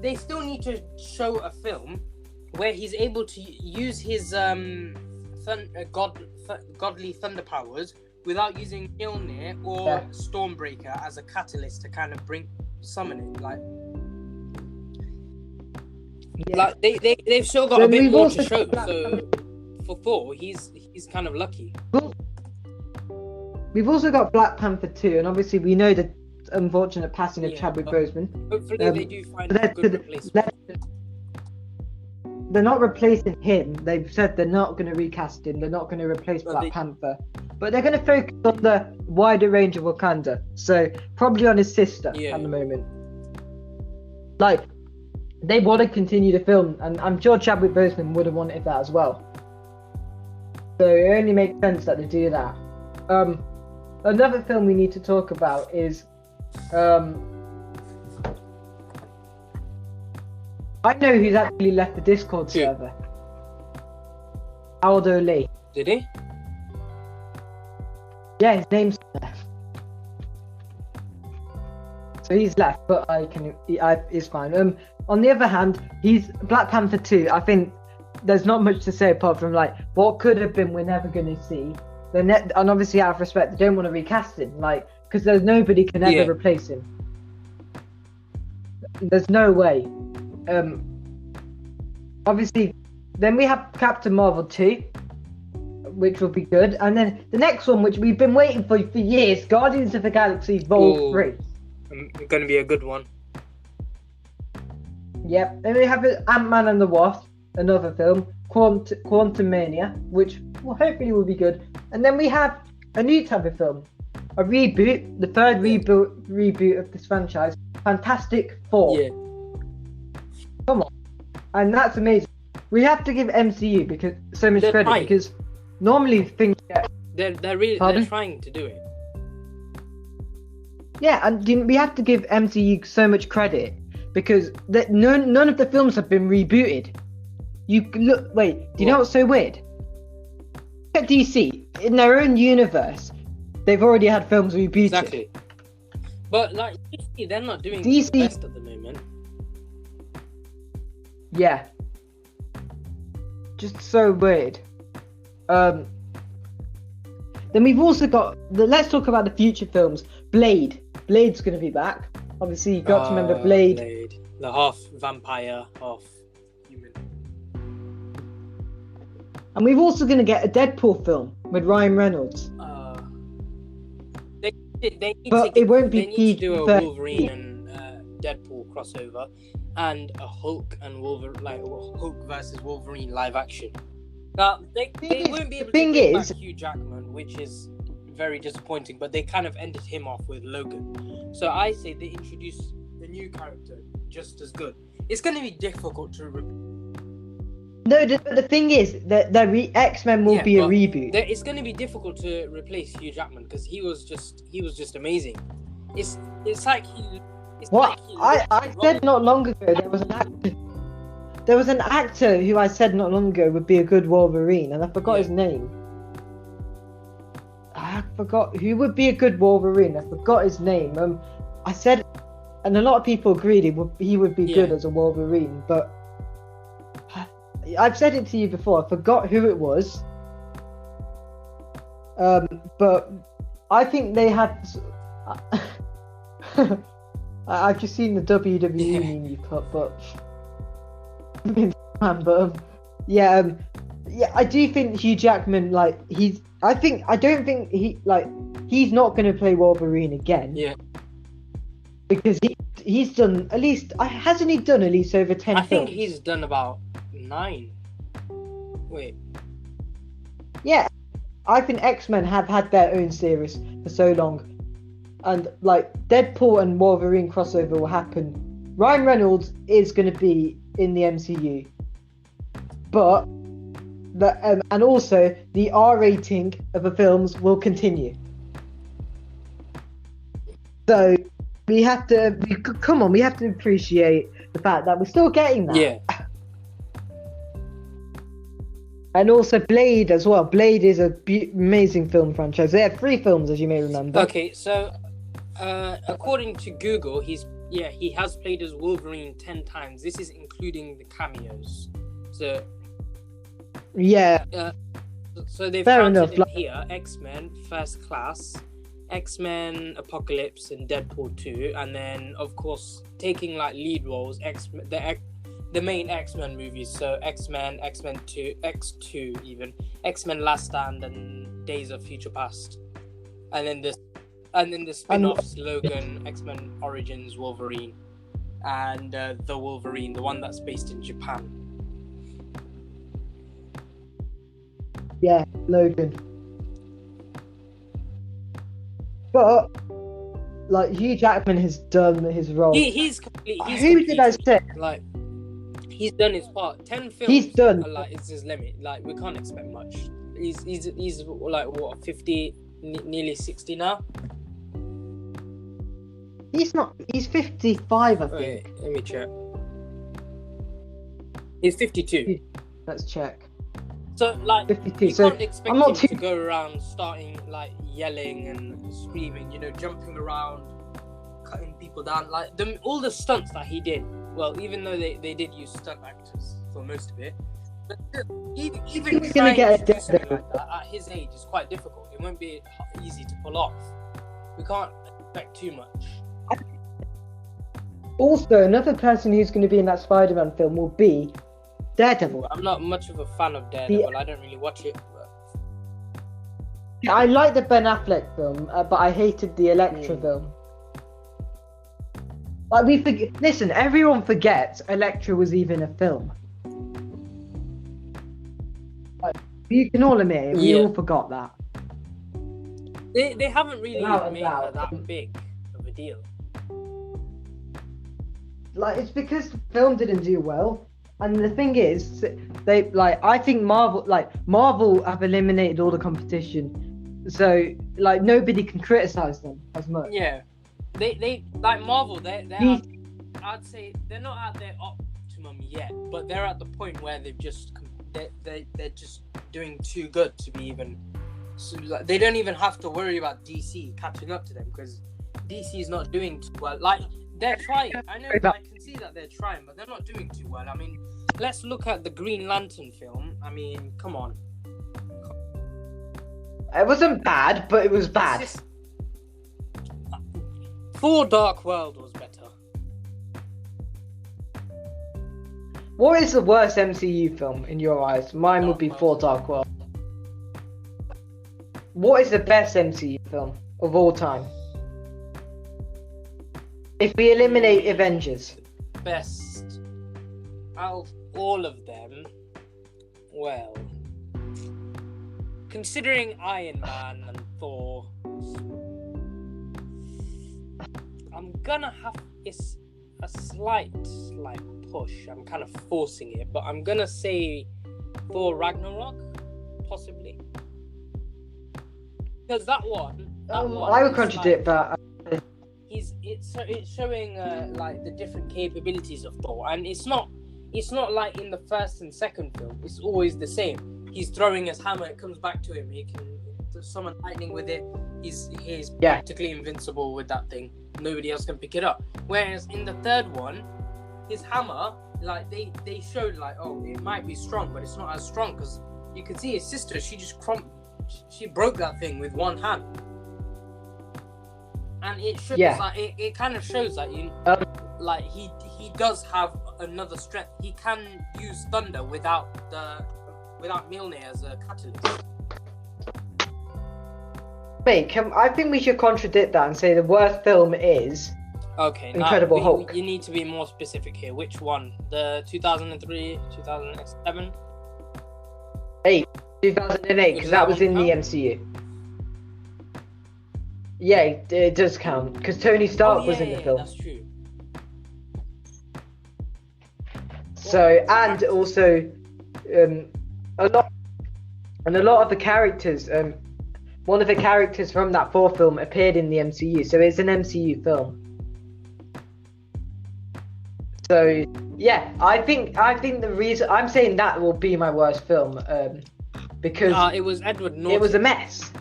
they still need to show a film where he's able to use his godly thunder powers without using Mjolnir or Stormbreaker as a catalyst to kind of summon it. Like they've still got a bit more to show. So for Thor, he's kind of lucky. We've also got Black Panther 2, and obviously we know the unfortunate passing of Chadwick Boseman. Hopefully they do find a good replacement. They're not replacing him. They've said they're not going to recast him. They're not going to replace Black Panther. But they're going to focus on the wider range of Wakanda. So probably on his sister at the moment. Like, they want to continue the film, and I'm sure Chadwick Boseman would have wanted that as well. So it only makes sense that they do that. Another film we need to talk about is I know who's actually left the Discord server. Aldo Lee. Did he? Yeah, his name's there. So he's left, but it's fine. On the other hand, he's Black Panther 2. I think there's not much to say apart from, like, what could have been, we're never going to see. And obviously, out of respect, they don't want to recast him, like, because there's nobody can ever replace him. There's no way. Obviously, then we have Captain Marvel 2, which will be good, and then the next one, which we've been waiting for years, Guardians of the Galaxy Vol 3. Going to be a good one. Yep. Then we have Ant-Man and the Wasp, another film. Quantum Mania, which hopefully will be good. And then we have a new type of film, a reboot, the third reboot of this franchise, Fantastic Four. Yeah. Come on, and that's amazing. We have to give MCU because so much credit because normally things get. They're really they're trying to do it. Yeah, and we have to give MCU so much credit because none of the films have been rebooted. You look. Wait, do you know what's so weird? Look at DC in their own universe. They've already had films rebooted. Exactly. But like DC, they're not doing DC the best at the moment. Yeah. Just so weird. Then we've also got let's talk about the future films. Blade. Blade's gonna be back. Obviously, you got to remember Blade. The half vampire, half human. And we've also gonna get a Deadpool film with Ryan Reynolds. They need to do a Wolverine and Deadpool crossover, and a Hulk and Wolverine, like Hulk versus Wolverine live action. Now they won't be able to bring back Hugh Jackman, which is very disappointing. But they kind of ended him off with Logan. So I say they introduce the new character just as good. It's going to be difficult to. No, the thing is that the X-Men will be a reboot. It's going to be difficult to replace Hugh Jackman because he was just amazing. It's like he. I said not long ago there was an actor who I said not long ago would be a good Wolverine, and I forgot his name. I forgot who would be a good Wolverine. I forgot his name. I said, and a lot of people agreed he would be good as a Wolverine, but I've said it to you before. I forgot who it was. But I think they had. I've just seen the WWE meme you put, but I do think Hugh Jackman, like he's not going to play Wolverine again. Yeah. Because he's done at least hasn't he done at least over 10 films? I think he's done about 9. Wait. Yeah. I think X-Men have had their own series for so long. And like Deadpool and Wolverine crossover will happen. Ryan Reynolds is going to be in the MCU, but and also the R rating of the films will continue. So we have to appreciate the fact that we're still getting that. Yeah. And also Blade as well. Blade is a amazing film franchise. They have 3 films, as you may remember. Okay, so according to Google, he has played as Wolverine 10 times. This is including the cameos. So so they've counted in here: X-Men First Class, X-Men Apocalypse, and Deadpool 2, and then of course taking like lead roles the main X-Men movies, so X-Men, X-Men 2, X2 even, X-Men Last Stand, and Days of Future Past, and then the spin-offs, Logan, X-Men Origins Wolverine, and the Wolverine, the one that's based in Japan. Yeah, Logan. But like Hugh Jackman has done his role. He's done his part. 10 films. He's done. Like it's his limit. Like we can't expect much. He's like what 50, nearly 60 now. He's not. He's 55, I think. Wait, let me check. He's 52. Let's check. So like 52. You can't expect him to go around starting like yelling and screaming, jumping around, cutting people down. Like all the stunts that he did. Well, even though they did use stunt actors for most of it, but even trying to do something like that at his age is quite difficult. It won't be easy to pull off. We can't expect too much. Also, another person who's going to be in that Spider-Man film will be Daredevil. I'm not much of a fan of Daredevil. I don't really watch it. But... I like the Ben Affleck film, but I hated the Elektra film. Like Listen, everyone forgets Elektra was even a film. You can all admit it. We Yeah. all forgot that. They haven't really Without a made her doubt. that big of a deal. Like, it's because the film didn't do well. And the thing is, I think Marvel have eliminated all the competition. So, like, nobody can criticize them as much. Yeah, they like Marvel. These- I'd say they're not at their optimum yet, but they're at the point where they're just doing too good to be even. So, like, they don't even have to worry about DC catching up to them because DC is not doing too well. Like, they're trying. I know, I can see that they're trying, but they're not doing too well. I mean, let's look at the Green Lantern film. I mean, come on. It wasn't bad, but it was bad. Thor: Dark World was better. What is the worst MCU film in your eyes? Mine would be Thor: Dark World. What is the best MCU film of all time? If we eliminate Avengers. Best out of all of them, well, considering Iron Man and Thor, I'm gonna have it's a slight push. I'm kind of forcing it, but I'm gonna say Thor Ragnarok, possibly, because that one I would contradict that. It's showing like the different capabilities of Thor, and it's not like in the first and second film. It's always the same. He's throwing his hammer, it comes back to him. He can summon lightning with it. He's practically invincible with that thing. Nobody else can pick it up. Whereas in the third one, his hammer, like they showed like, oh, it might be strong, but it's not as strong because you could see his sister. She just she broke that thing with one hand. And it shows like it kind of shows that like he does have another strength. He can use thunder without Mjolnir as a catalyst. Wait, I think we should contradict that and say the worst film is Incredible Hulk. You need to be more specific here. Which one? The 2003, 2007? 2008, because that was in the MCU. Yeah, it does count because Tony Stark was in the film. That's true. So and also, a lot of the characters, one of the characters from that fourth film appeared in the MCU, so it's an MCU film. So yeah, I think the reason I'm saying that will be my worst film, because it was Edward Norton. It was a mess.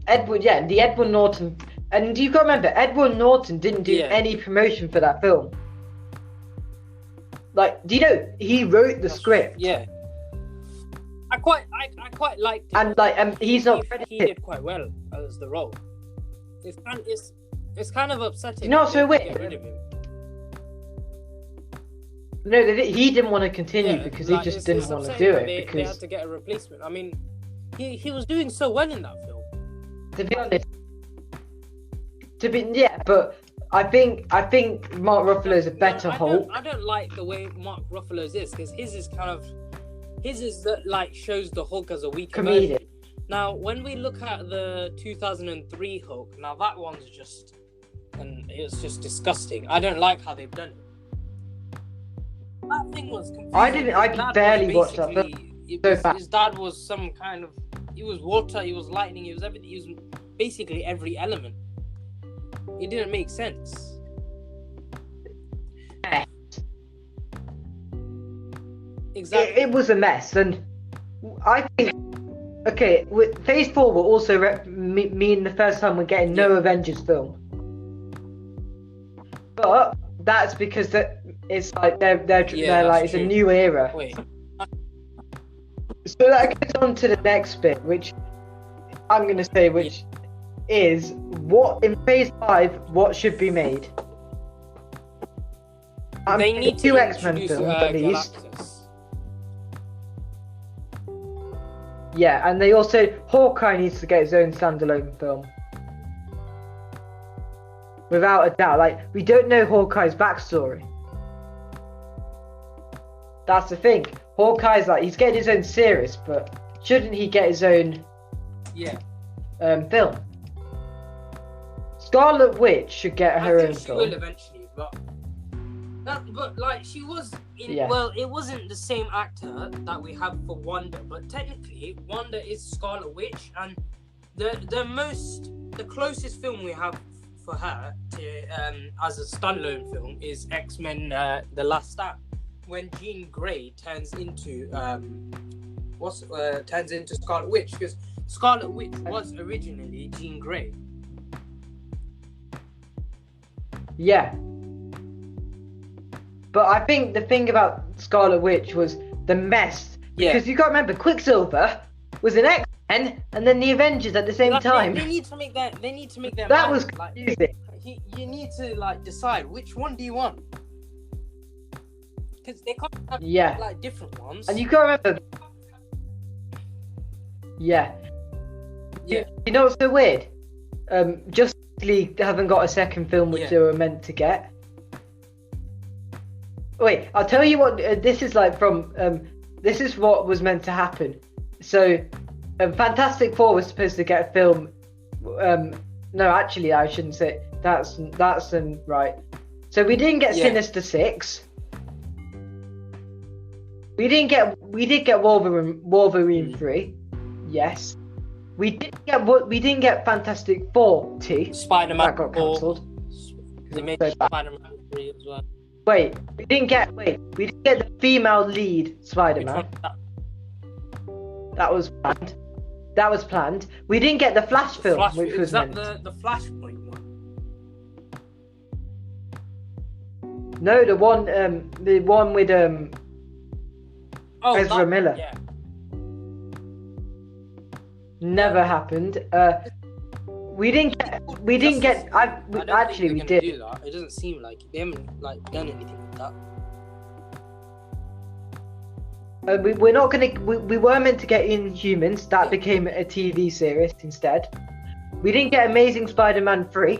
The Edward Norton, and you've got to remember, Edward Norton didn't do any promotion for that film. Like, do you know he wrote the script? Yeah, I quite liked it. And like, he's not credited. He did quite well as the role. It's kind of upsetting. No, so wait. Get rid of him. No, he didn't want to continue because he just didn't want to do it. Because they had to get a replacement. I mean, he was doing so well in that film. To be honest, but I think Mark Ruffalo's a better Hulk. I don't like the way Mark Ruffalo's is because his is that like shows the Hulk as a weak comedian. Now, when we look at the 2003 Hulk, now that one's just, and it's just disgusting. I don't like how they've done it. That thing was confusing. I could barely watch that film. His dad was some kind of. He was water. He was lightning. He was everything. He was basically every element. It didn't make sense. Exactly. It was a mess, and I think. Okay, with Phase 4 will also mean the first time we're getting no Avengers film. But that's because it's like they're like it's a new era. Wait. So that goes on to the next bit, which I'm gonna say, which is what in Phase 5 what should be made. They need two to X-Men films at least. Galactus. Yeah, and they also Hawkeye needs to get his own standalone film. Without a doubt, like we don't know Hawkeye's backstory. That's the thing. Hawkeye's like, he's getting his own series, but shouldn't he get his own film? Scarlet Witch should get her own she film. will eventually, but like she was in. Well, it wasn't the same actor that we have for Wanda, but technically Wanda is Scarlet Witch, and the closest film we have for her to as a standalone film is X-Men: The Last Stand, when Jean Grey turns into Scarlet Witch, because Scarlet Witch was originally Jean Grey. Yeah. But I think the thing about Scarlet Witch was the mess. Because you got to remember, Quicksilver was an X-Men and then the Avengers at the same time. They need to make that. They need to make that. That was confusing. You need to like decide which one do you want, because they can't have like different ones. And you got to remember. Yeah. You know what's so weird? Justice League haven't got a second film which they were meant to get. Wait, I'll tell you what this is like from. This is what was meant to happen. So, Fantastic Four was supposed to get a film. No, actually, I shouldn't say that's right. So we didn't get Sinister Six. We did get Wolverine 3. Yes. We didn't get Fantastic Four 2. Spider-Man that got cancelled. They made Spider-Man 3 as well. We didn't get the female lead Spider-Man. That was planned. We didn't get the Flash film, which was meant. The Flashpoint one? No, the one with Ezra Miller. Yeah. Never happened. We did. Actually, we did. Do that. It doesn't seem like they haven't done anything with that. We're not gonna. We were meant to get Inhumans. That became a TV series instead. We didn't get Amazing Spider-Man 3,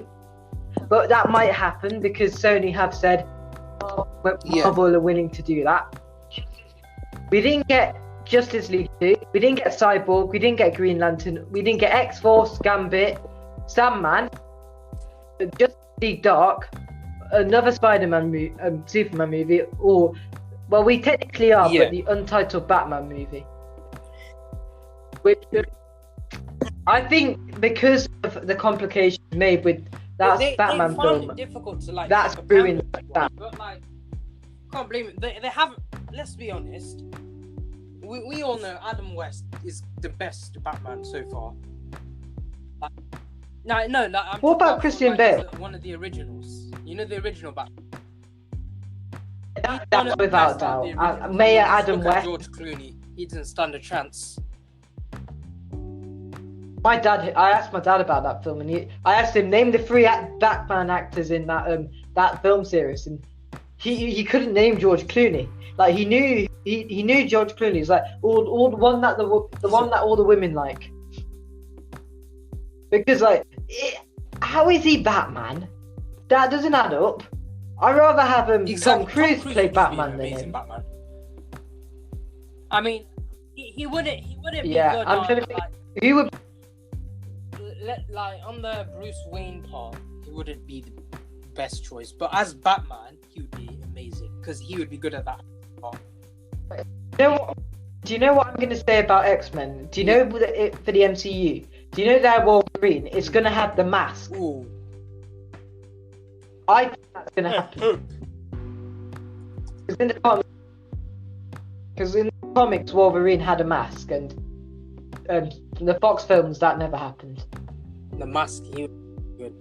but that might happen because Sony have said Marvel are willing to do that. We didn't get Justice League 2. We didn't get Cyborg. We didn't get Green Lantern. We didn't get X-Force, Gambit, Sandman, Justice League Dark, another Spider-Man Superman movie, or we technically are, but the untitled Batman movie. Which I think because of the complications made with that Batman film, it difficult to that's ruined that. But can't blame it. They haven't. Let's be honest. We all know Adam West is the best Batman so far. What about Christian Bale? One of the originals. You know the original Batman. That's without doubt. Mayor Adam West. George Clooney. He didn't stand a chance. I asked my dad about that film, and I asked him name the 3 Batman actors in that film series, and he couldn't name George Clooney. Like he knew George Clooney. He's like all the one that the one that all the women like. Because how is he Batman? That doesn't add up. I'd rather have Tom Cruise play Batman than him. Batman. I mean, he wouldn't be good. I'm trying to think. Who would? On the Bruce Wayne part, he wouldn't be the best choice. But as Batman, he would be amazing because he would be good at that part. Do you know what I'm going to say about X-Men? Do you know for the MCU? Do you know that Wolverine is going to have the mask? Ooh. I think that's going to happen. Because in the comics, Wolverine had a mask, and the Fox films, that never happened. The mask, he was good.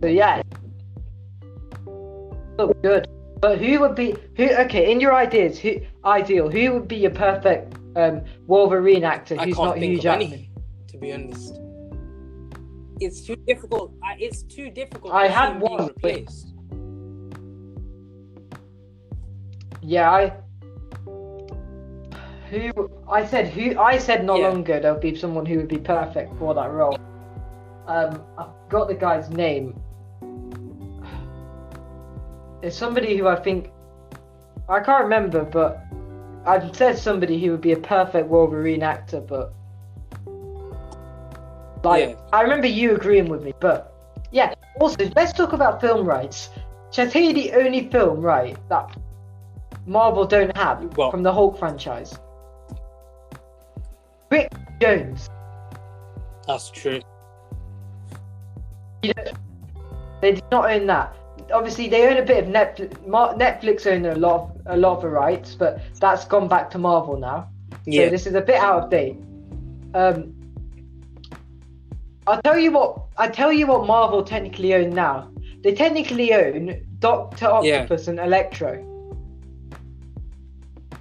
So yeah, look good. But who would be in your ideas? Who would be your perfect Wolverine actor who's not Hugh Jackman? To be honest, it's too difficult. I had one replaced. Yeah, I said not long ago there'll be someone who would be perfect for that role. I've got the guy's name. It's somebody who I think I can't remember, but I've said somebody who would be a perfect Wolverine actor, but I remember you agreeing with me, but yeah. Also, let's talk about film rights. Shall I tell you the only film, right, that Marvel don't have from the Hulk franchise? Rick Jones. That's true. They did not own that. Obviously, they own a bit of Netflix. Netflix own a lot of the rights, but that's gone back to Marvel now. So this is a bit out of date. I'll tell you what Marvel technically own now. They technically own Doctor Octopus and Electro,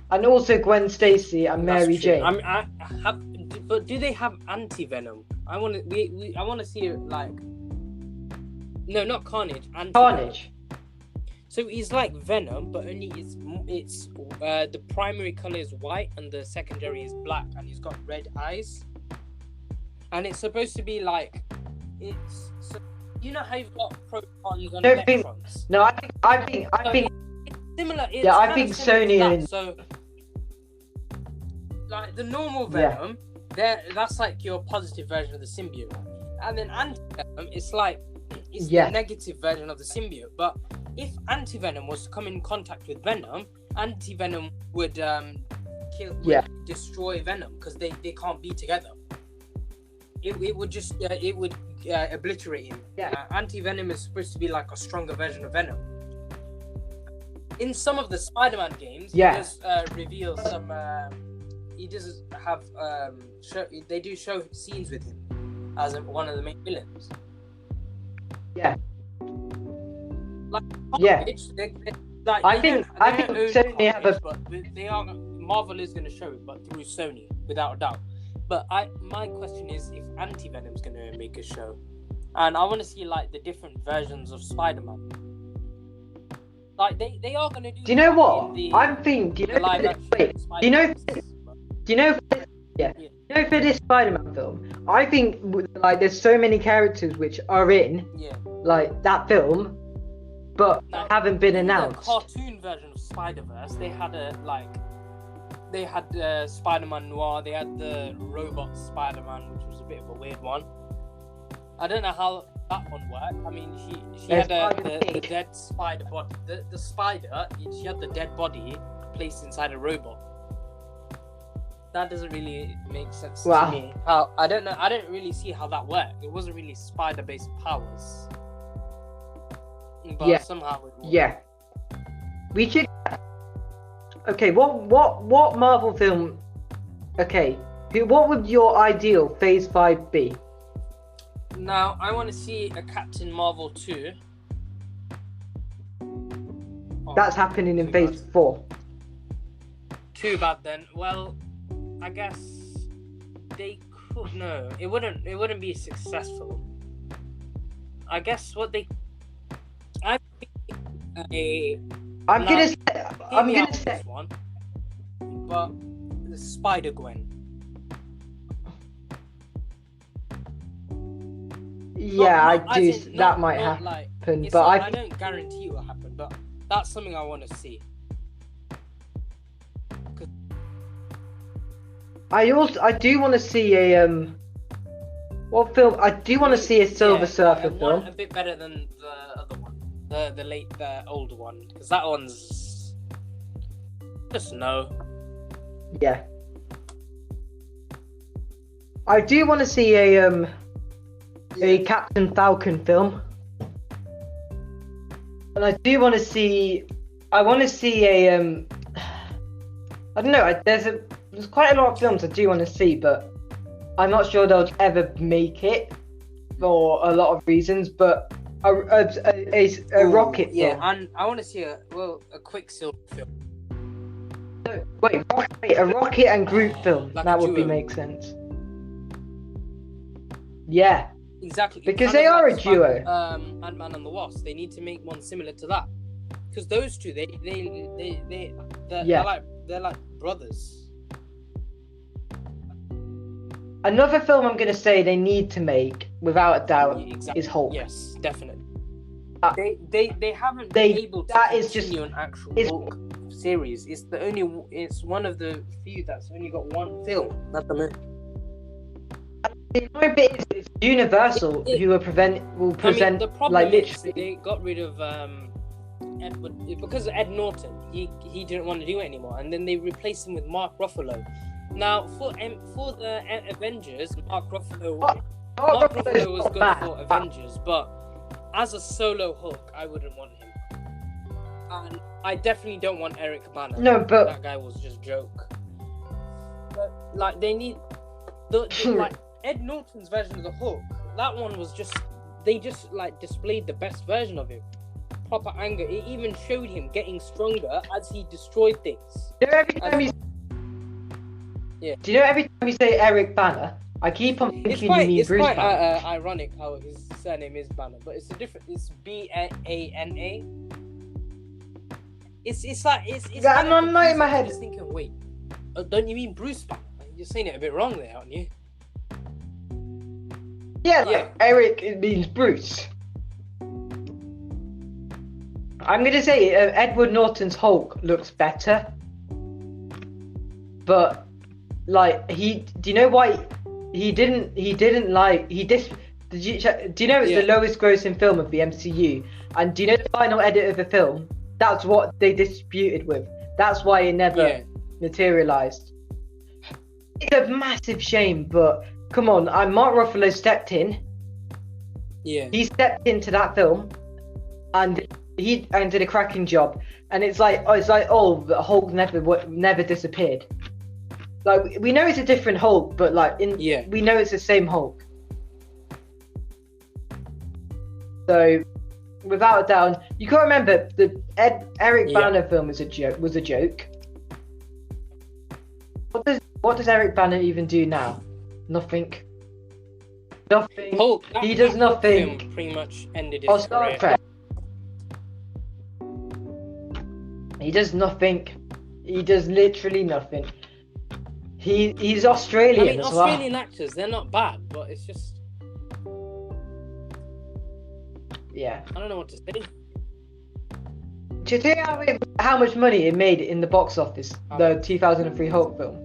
and also Gwen Stacy and Mary Jane. But do they have Anti-Venom? I want to see it like. No, not Carnage. Carnage. So he's like Venom, but only it's the primary color is white and the secondary is black, and he's got red eyes. And it's supposed to be like you know how you've got protons and electrons. I think it's similar. I think Sony. So like the normal Venom, that's like your positive version of the symbiote, and then Anti-Venom, it's like. It's the negative version of the symbiote. But if Anti-Venom was to come in contact with Venom, Anti-Venom would destroy Venom because they can't be together. It would just obliterate him. Anti-Venom is supposed to be like a stronger version of Venom. In some of the Spider-Man games, he does reveal some. He does have they do show scenes with him as one of the main villains. I think Sony have but they are. Marvel is going to show it, but through Sony, without a doubt. But my question is if Anti-Venom's going to make a show, and I want to see like the different versions of Spider-Man. Like they are going to do. Do you know what I'm thinking? For this Spider-Man film, I think like there's so many characters which are in like that film, but haven't been announced. The cartoon version of Spider-Verse, they had Spider-Man Noir, they had the robot Spider-Man, which was a bit of a weird one. I don't know how that one worked. I mean, she had the dead spider body. The spider, she had the dead body placed inside a robot. That doesn't really make sense to me. I don't know. I don't really see how that worked. It wasn't really spider-based powers. But somehow it worked. We should. Okay, what Marvel film? Okay, what would your ideal Phase 5 be? Now, I want to see a Captain Marvel 2. That's happening in Phase 4. Too bad then. Well, I guess they could. No, it wouldn't be successful. I guess what they. I'm gonna say one, but the Spider-Gwen. That might happen, but I don't guarantee it will happen. But that's something I want to see. I do want to see a what film? I do want to see a Silver Surfer film. A bit better than the other one, the older one, because that one's just no. Yeah. I do want to see a Captain Falcon film, and I do want to see. I want to see a I don't know. There's quite a lot of films I do want to see, but I'm not sure they'll ever make it for a lot of reasons. But a rocket film. And I want to see a Quicksilver film. No, wait, a Rocket and Groot film. Like that would make sense. Yeah. Exactly. Because they are a duo. Ant-Man and the Wasp. They need to make one similar to that. Because those two, they're like brothers. Another film I'm going to say they need to make, without a doubt, is Hulk. Yes, definitely. They haven't been able to continue an actual Hulk series. It's one of the few that's only got one film at the moment. The annoying bit is it's Universal who will present the problem like is literally. they got rid of Edward because of Ed Norton. He didn't want to do it anymore, and then they replaced him with Mark Ruffalo. Now for the Avengers, Mark Ruffalo was good for Avengers, but as a solo Hulk, I wouldn't want him. And I definitely don't want Eric Bana. No, but that guy was just a joke. But like they need like Ed Norton's version of the Hulk. That one was they just like displayed the best version of him. Proper anger. It even showed him getting stronger as he destroyed things. Do you know every time you say Eric Bana, I keep on thinking you mean Bruce Banner. It's quite ironic how his surname is Banner, but it's it's B-A-N-A. It's like it's. I'm not in my head. I'm just thinking, wait, don't you mean Bruce Banner? You're saying it a bit wrong there, aren't you? Yeah. Eric, it means Bruce. I'm gonna say Edward Norton's Hulk looks better, but like do you know why he didn't like do you know it's the lowest grossing film of the MCU, and do you know the final edit of the film? That's what they disputed with. That's why it never materialized. It's a massive shame, but come on, Mark Ruffalo stepped in. Yeah. He stepped into that film, and he did a cracking job. And it's like the Hulk never disappeared. Like we know it's a different Hulk, but we know it's the same Hulk. So, without a doubt, you can't remember the Eric Bana film was a joke. What does Eric Bana even do now? Nothing. Hulk, he does nothing. Film pretty much ended his Star career. Trek. He does nothing. He does literally nothing. He's Australian as well. Australian actors, they're not bad, but it's just... Yeah. I don't know what to say. Do you think how much money it made in the box office, the 2003 Hulk film?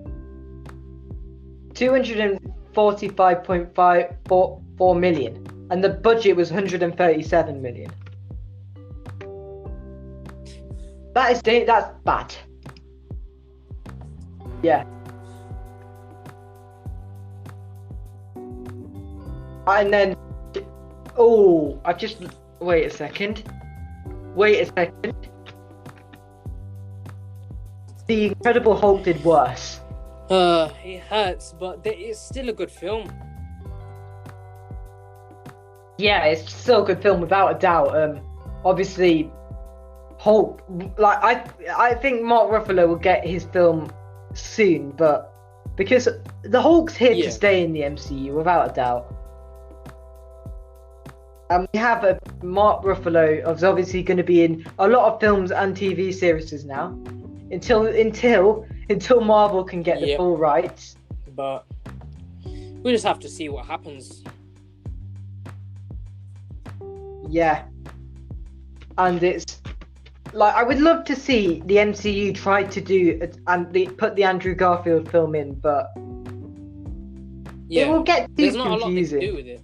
245.54 million, and the budget was 137 million. That's bad. Yeah. And then, wait a second. The Incredible Hulk did worse. It hurts, but it's still a good film. Yeah, it's still a good film without a doubt. Obviously, Hulk. Like I think Mark Ruffalo will get his film soon, but because the Hulk's here to stay in the MCU without a doubt. We have Mark Ruffalo is obviously going to be in a lot of films and TV series now, until Marvel can get the full rights. But we just have to see what happens. Yeah, and it's like I would love to see the MCU try to do put the Andrew Garfield film in, but it will get too confusing. There's not a lot they can do with it.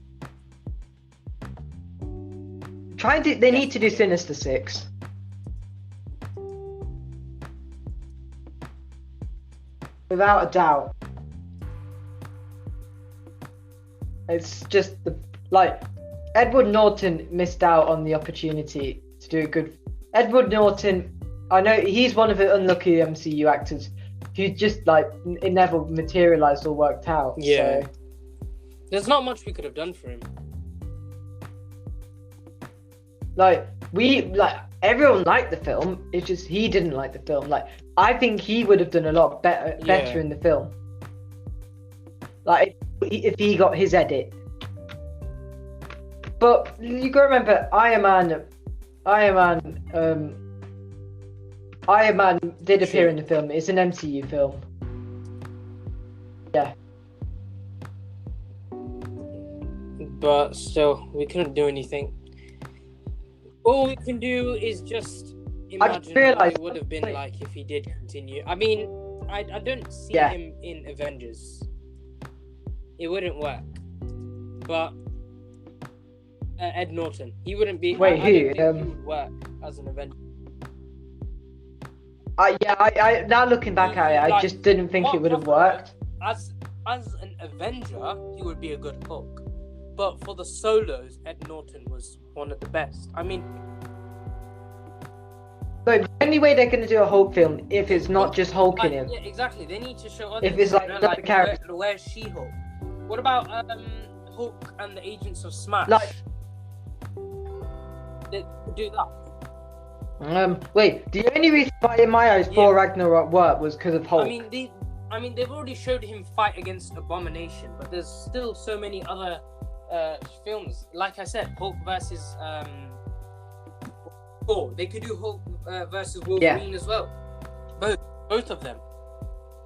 They need to do Sinister Six. Without a doubt. It's just Edward Norton missed out on the opportunity to do a good. Edward Norton, I know he's one of the unlucky MCU actors who just it never materialized or worked out. Yeah. So. There's not much we could have done for him. Everyone liked the film. It's just he didn't like the film. I think he would have done a lot better in the film. If he got his edit. But you gotta remember, Iron Man did appear in the film. It's an MCU film. Yeah. But still, we couldn't do anything. All we can do is just imagine realised what it would have been like if he did continue. I mean, I don't see him in Avengers. It wouldn't work. But Ed Norton, he wouldn't be. Wait, I who? don't think he would work as an Avenger. I now looking back at it, I just didn't think it would have worked. As an Avenger, he would be a good Hulk. But for the solos, Ed Norton was one of the best. I mean, So the only way they're going to do a Hulk film if it's not just Hulk in him. Yeah, exactly. They need to show others. If it's like another character. Where's She-Hulk? What about Hulk and the Agents of Smash? Like, they do that. wait. The only reason why, in my eyes, Thor Ragnarok worked was because of Hulk. I mean, they've already showed him fight against Abomination, but there's still so many other films. Like I said, Hulk versus Thor. They could do Hulk versus Wolverine as well. Both of them,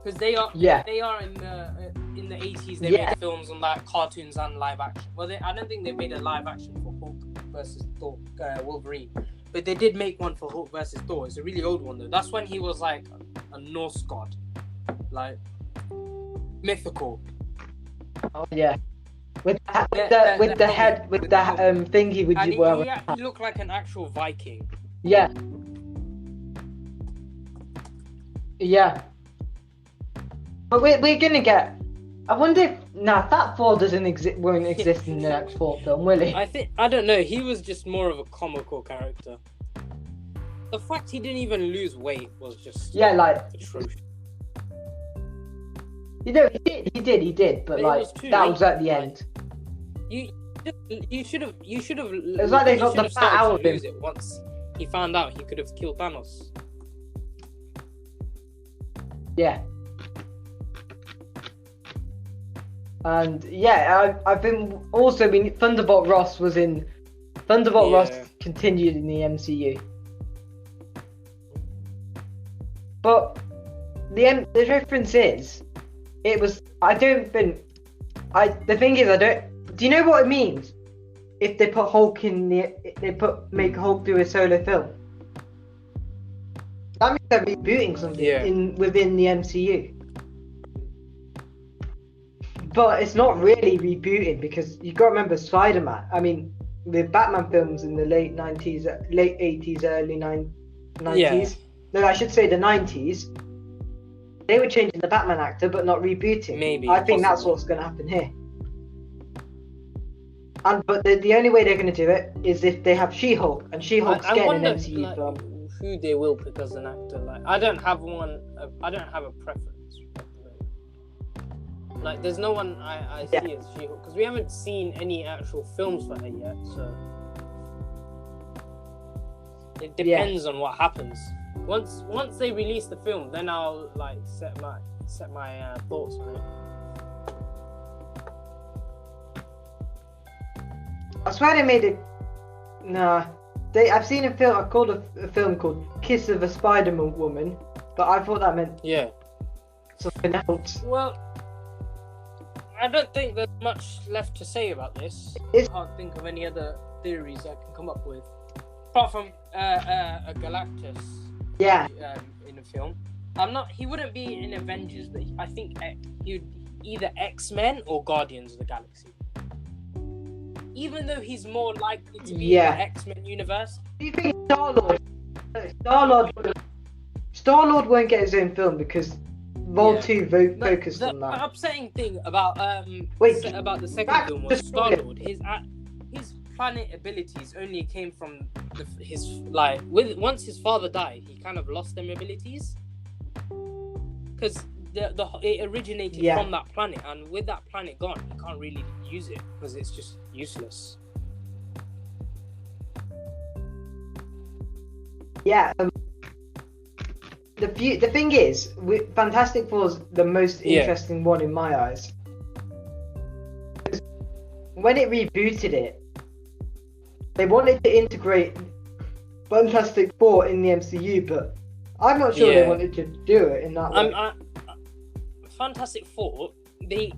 because they are in the 80s. They made films on like cartoons and live action. Well, I don't think they made a live action for Hulk versus Thor, Wolverine, but they did make one for Hulk versus Thor. It's a really old one though. That's when he was like a Norse god, like mythical. Oh yeah. With the head, with the thing he would wear. He actually looked like an actual Viking. Yeah. Yeah. But we're gonna get. I wonder if that Thor won't exist in the next Thor film, will he? I don't know. He was just more of a comical character. The fact he didn't even lose weight was just atrocious. You know, he did, but like that was at the end. You should have. It was like they got the fat out of him. Once he found out he could have killed Thanos. Yeah. And I've been Thunderbolt Ross was in. Thunderbolt Ross continued in the MCU. But the difference is, it was. The thing is, do you know what it means? If they put Hulk make Hulk do a solo film. That means they're rebooting something within the MCU. But it's not really rebooting because you got to remember Spider-Man. I mean, the Batman films in the late 80s, early 90s. Yeah. No, I should say the 90s. They were changing the Batman actor, but not rebooting. Maybe. I think that's what's going to happen here. But the only way they're going to do it is if they have She-Hulk, and She-Hulk's getting an MCU film. Who they will pick as an actor? Like, I don't have a preference. Like, there's no one I see as She-Hulk because we haven't seen any actual films for her yet. So it depends on what happens. Once they release the film, then I'll like set my thoughts on it. I swear they made it. Nah, I've seen a film. I called a film called Kiss of a Spider-Man Woman, but I thought that meant something else. Well, I don't think there's much left to say about this. I can't think of any other theories I can come up with, apart from a Galactus. Yeah. In a film, he wouldn't be in Avengers, but I think he'd either X-Men or Guardians of the Galaxy. Even though he's more likely to be in the X-Men universe. Do you think Star-Lord won't get his own film because Vol 2 focused on that? The upsetting thing about about the second film was Star-Lord. His planet abilities only came from once his father died, he kind of lost them abilities because it originated from that planet, and with that planet gone, you can't really use it because it's just useless. Yeah. The thing is, Fantastic Four is the most interesting one in my eyes. When it rebooted it, they wanted to integrate Fantastic Four in the MCU, but I'm not sure they wanted to do it in that way. Fantastic Four, they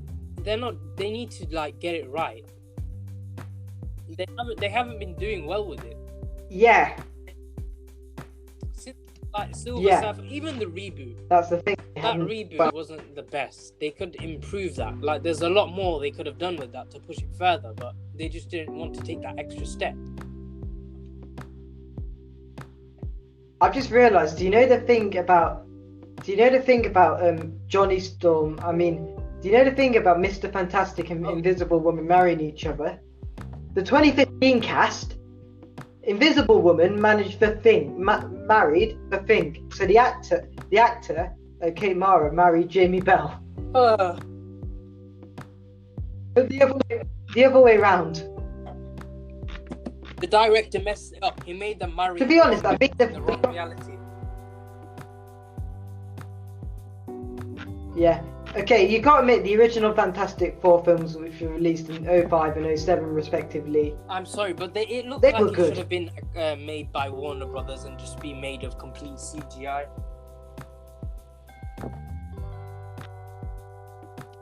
need to like get it right. They haven't been doing well with it. Yeah. like Silver Yeah. Surfer, even the reboot. That's the thing. That reboot wasn't the best. They could improve that. Like, there's a lot more they could have done with that to push it further, but they just didn't want to take that extra step. I've just realised. Do you know the thing about Johnny Storm? I mean, do you know the thing about Mr. Fantastic and Invisible Woman marrying each other? The 2015 cast, Invisible Woman married the Thing. So the actor, Kate Mara, married Jamie Bell. But the other way around. The director messed it up. He made them marry. To be honest, I think the wrong reality. Yeah. Okay, you can't admit the original Fantastic Four films, which were released in 05 and 07 respectively. I'm sorry, but it looked They like were it good. should have been made by Warner Brothers and just be made of complete CGI.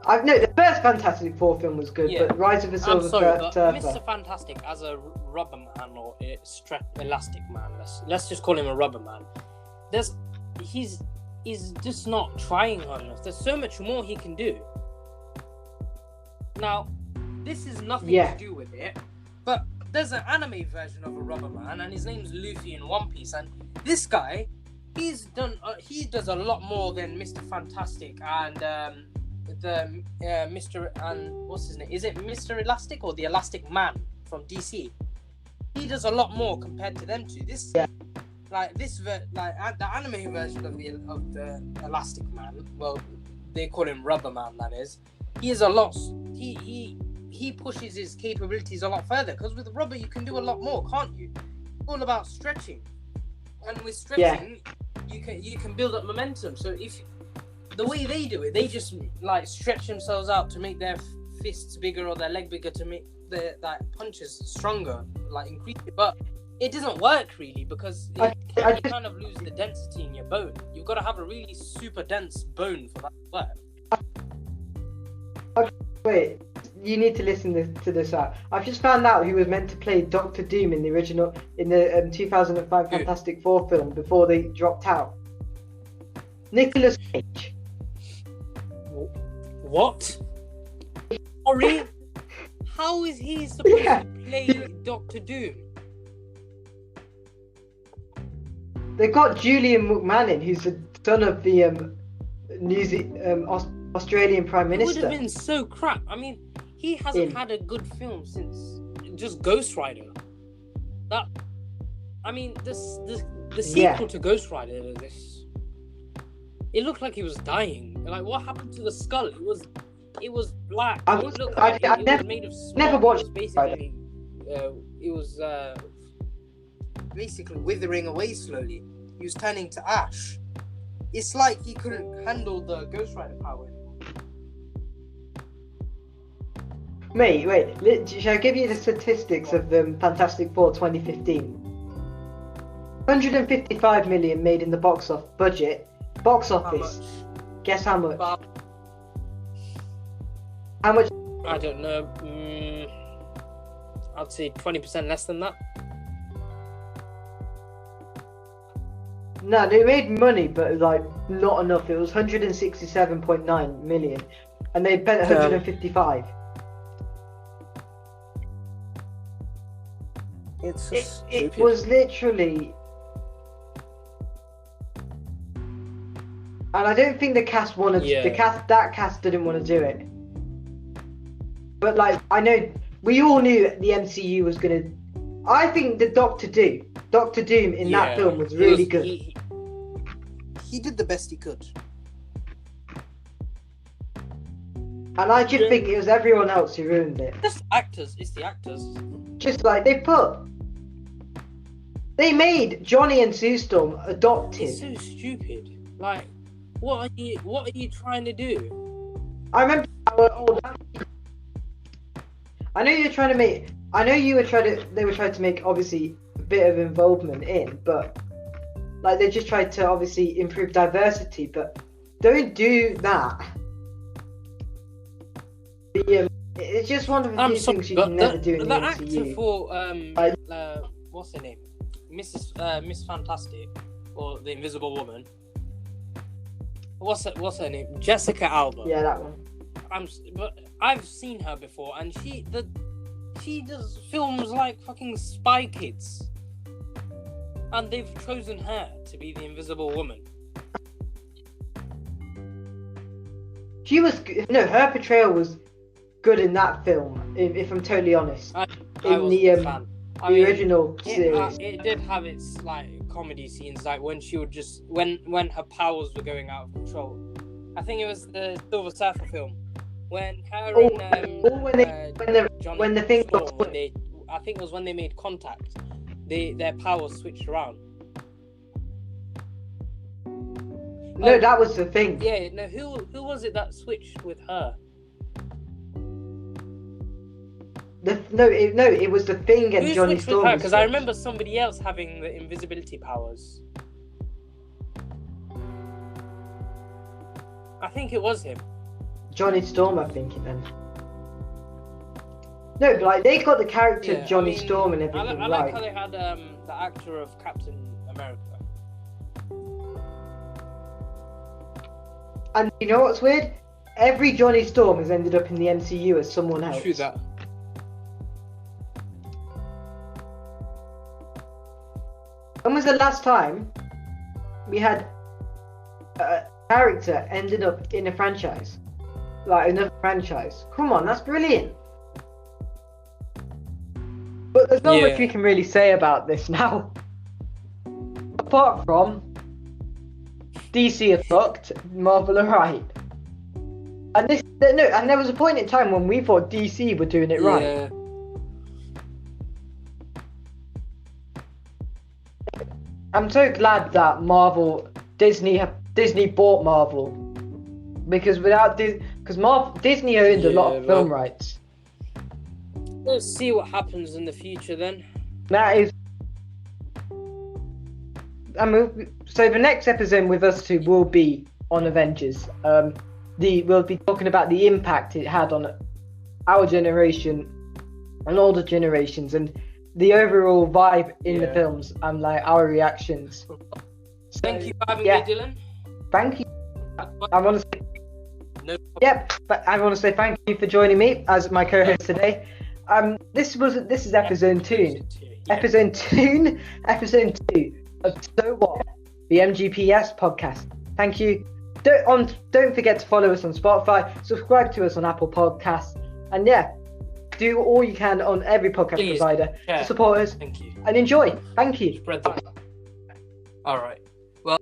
The first Fantastic Four film was good, Yeah. but Rise of the I'm Silver sorry, but Surfer. Mr. Fantastic as a rubber man or a elastic man, let's just call him a rubber man. He's just not trying hard enough. There's so much more he can do. Now, this is nothing to do with it, but there's an anime version of a rubber man, and his name's Luffy in One Piece, and this guy, he does a lot more than Mr. Fantastic and Mr. and what's his name? Is it Mr. Elastic or the Elastic Man from DC? He does a lot more compared to them two. The anime version of the Elastic Man. Well, they call him Rubber Man. That is, he is a lot. He pushes his capabilities a lot further because with rubber you can do a lot more, can't you? It's all about stretching, and with stretching, you can build up momentum. So if the way they do it, they just like stretch themselves out to make their fists bigger or their leg bigger to make their punches stronger, like increase it. But it doesn't work really because you kind of lose the density in your bone. You've got to have a really super dense bone for that to work. Wait, you need to listen to this out. I've just found out who was meant to play Doctor Doom in the 2005 Fantastic Four film before they dropped out. Nicolas Cage. What? Sorry? How is he supposed to play Doctor Doom? They got Julian McMahon, who's the son of the Australian Prime It Minister. would have been so crap. I mean, he hasn't had a good film since just Ghost Rider. The sequel to Ghost Rider. It looked like he was dying. Like, what happened to the skull? It was black. It was made of smoke. Never watched. It was basically withering away slowly. He was turning to ash. It's like he couldn't handle the Ghost Rider power anymore. Mate, wait. Shall I give you the statistics of Fantastic Four 2015? 155 million made in the box office. Box office. Guess how much? How much? I don't know. I'd say 20% less than that. No, they made money, but like not enough. It was 167.9 million, and they spent 155. It was literally, and I don't think the cast wanted. That cast didn't want to do it. But like, I know we all knew the MCU was gonna. I think the Doctor Doom in that film was really good. He did the best he could. And I just think it was everyone else who ruined it. It's the actors. Just like they made Johnny and Sue Storm adopted. It's so stupid. Like, what are you trying to do? I remember I know you were trying to make. They were trying to make obviously a bit of involvement in, but like they just tried to obviously improve diversity, but don't do that. It's just one of the things you can never do in the MCU. Actor for what's her name, Miss Fantastic. or the Invisible Woman. What's her name? Jessica Alba. Yeah, that one. But I've seen her before, and she does films like fucking Spy Kids, and they've chosen her to be the Invisible Woman. Her portrayal was good in that film. If I'm totally honest, I was a fan. The original series. It did have its like comedy scenes, like when she would just when her powers were going out of control. I think it was the Silver Surfer film when her when the thing got I think it was when they made contact. Their powers switched around. No, that was the thing. Yeah, no. Who was it that switched with her? It was the Thing and Johnny Storm. Because I remember somebody else having the invisibility powers. I think it was him. Johnny Storm, I think then. No, but like they got the character Johnny Storm and everything. I like how they had the actor of Captain America. And you know what's weird? Every Johnny Storm has ended up in the MCU as someone else. True that. When was the last time we had a character ended up in a franchise? Like another franchise? Come on, that's brilliant. But there's not much we can really say about this now. Apart from DC are fucked, Marvel are right. And there was a point in time when we thought DC were doing it right. Yeah. I'm so glad that Disney bought Marvel, because Disney owned a lot of film rights. Let's see what happens in the future then. That is. So the next episode with us two will be on Avengers. We'll be talking about the impact it had on our generation and older generations, and the overall vibe in the films and like our reactions. So, thank you for having me, Dylan. Thank you. I want to say, but I want to say thank you for joining me as my co-host today. This is episode 2. Episode 2 of So What, the MGPES podcast. Thank you. Don't forget to follow us on Spotify, subscribe to us on Apple Podcasts, and do all you can on every podcast provider to support us. Thank you. And enjoy. Thank you. Spread that. All right. Well.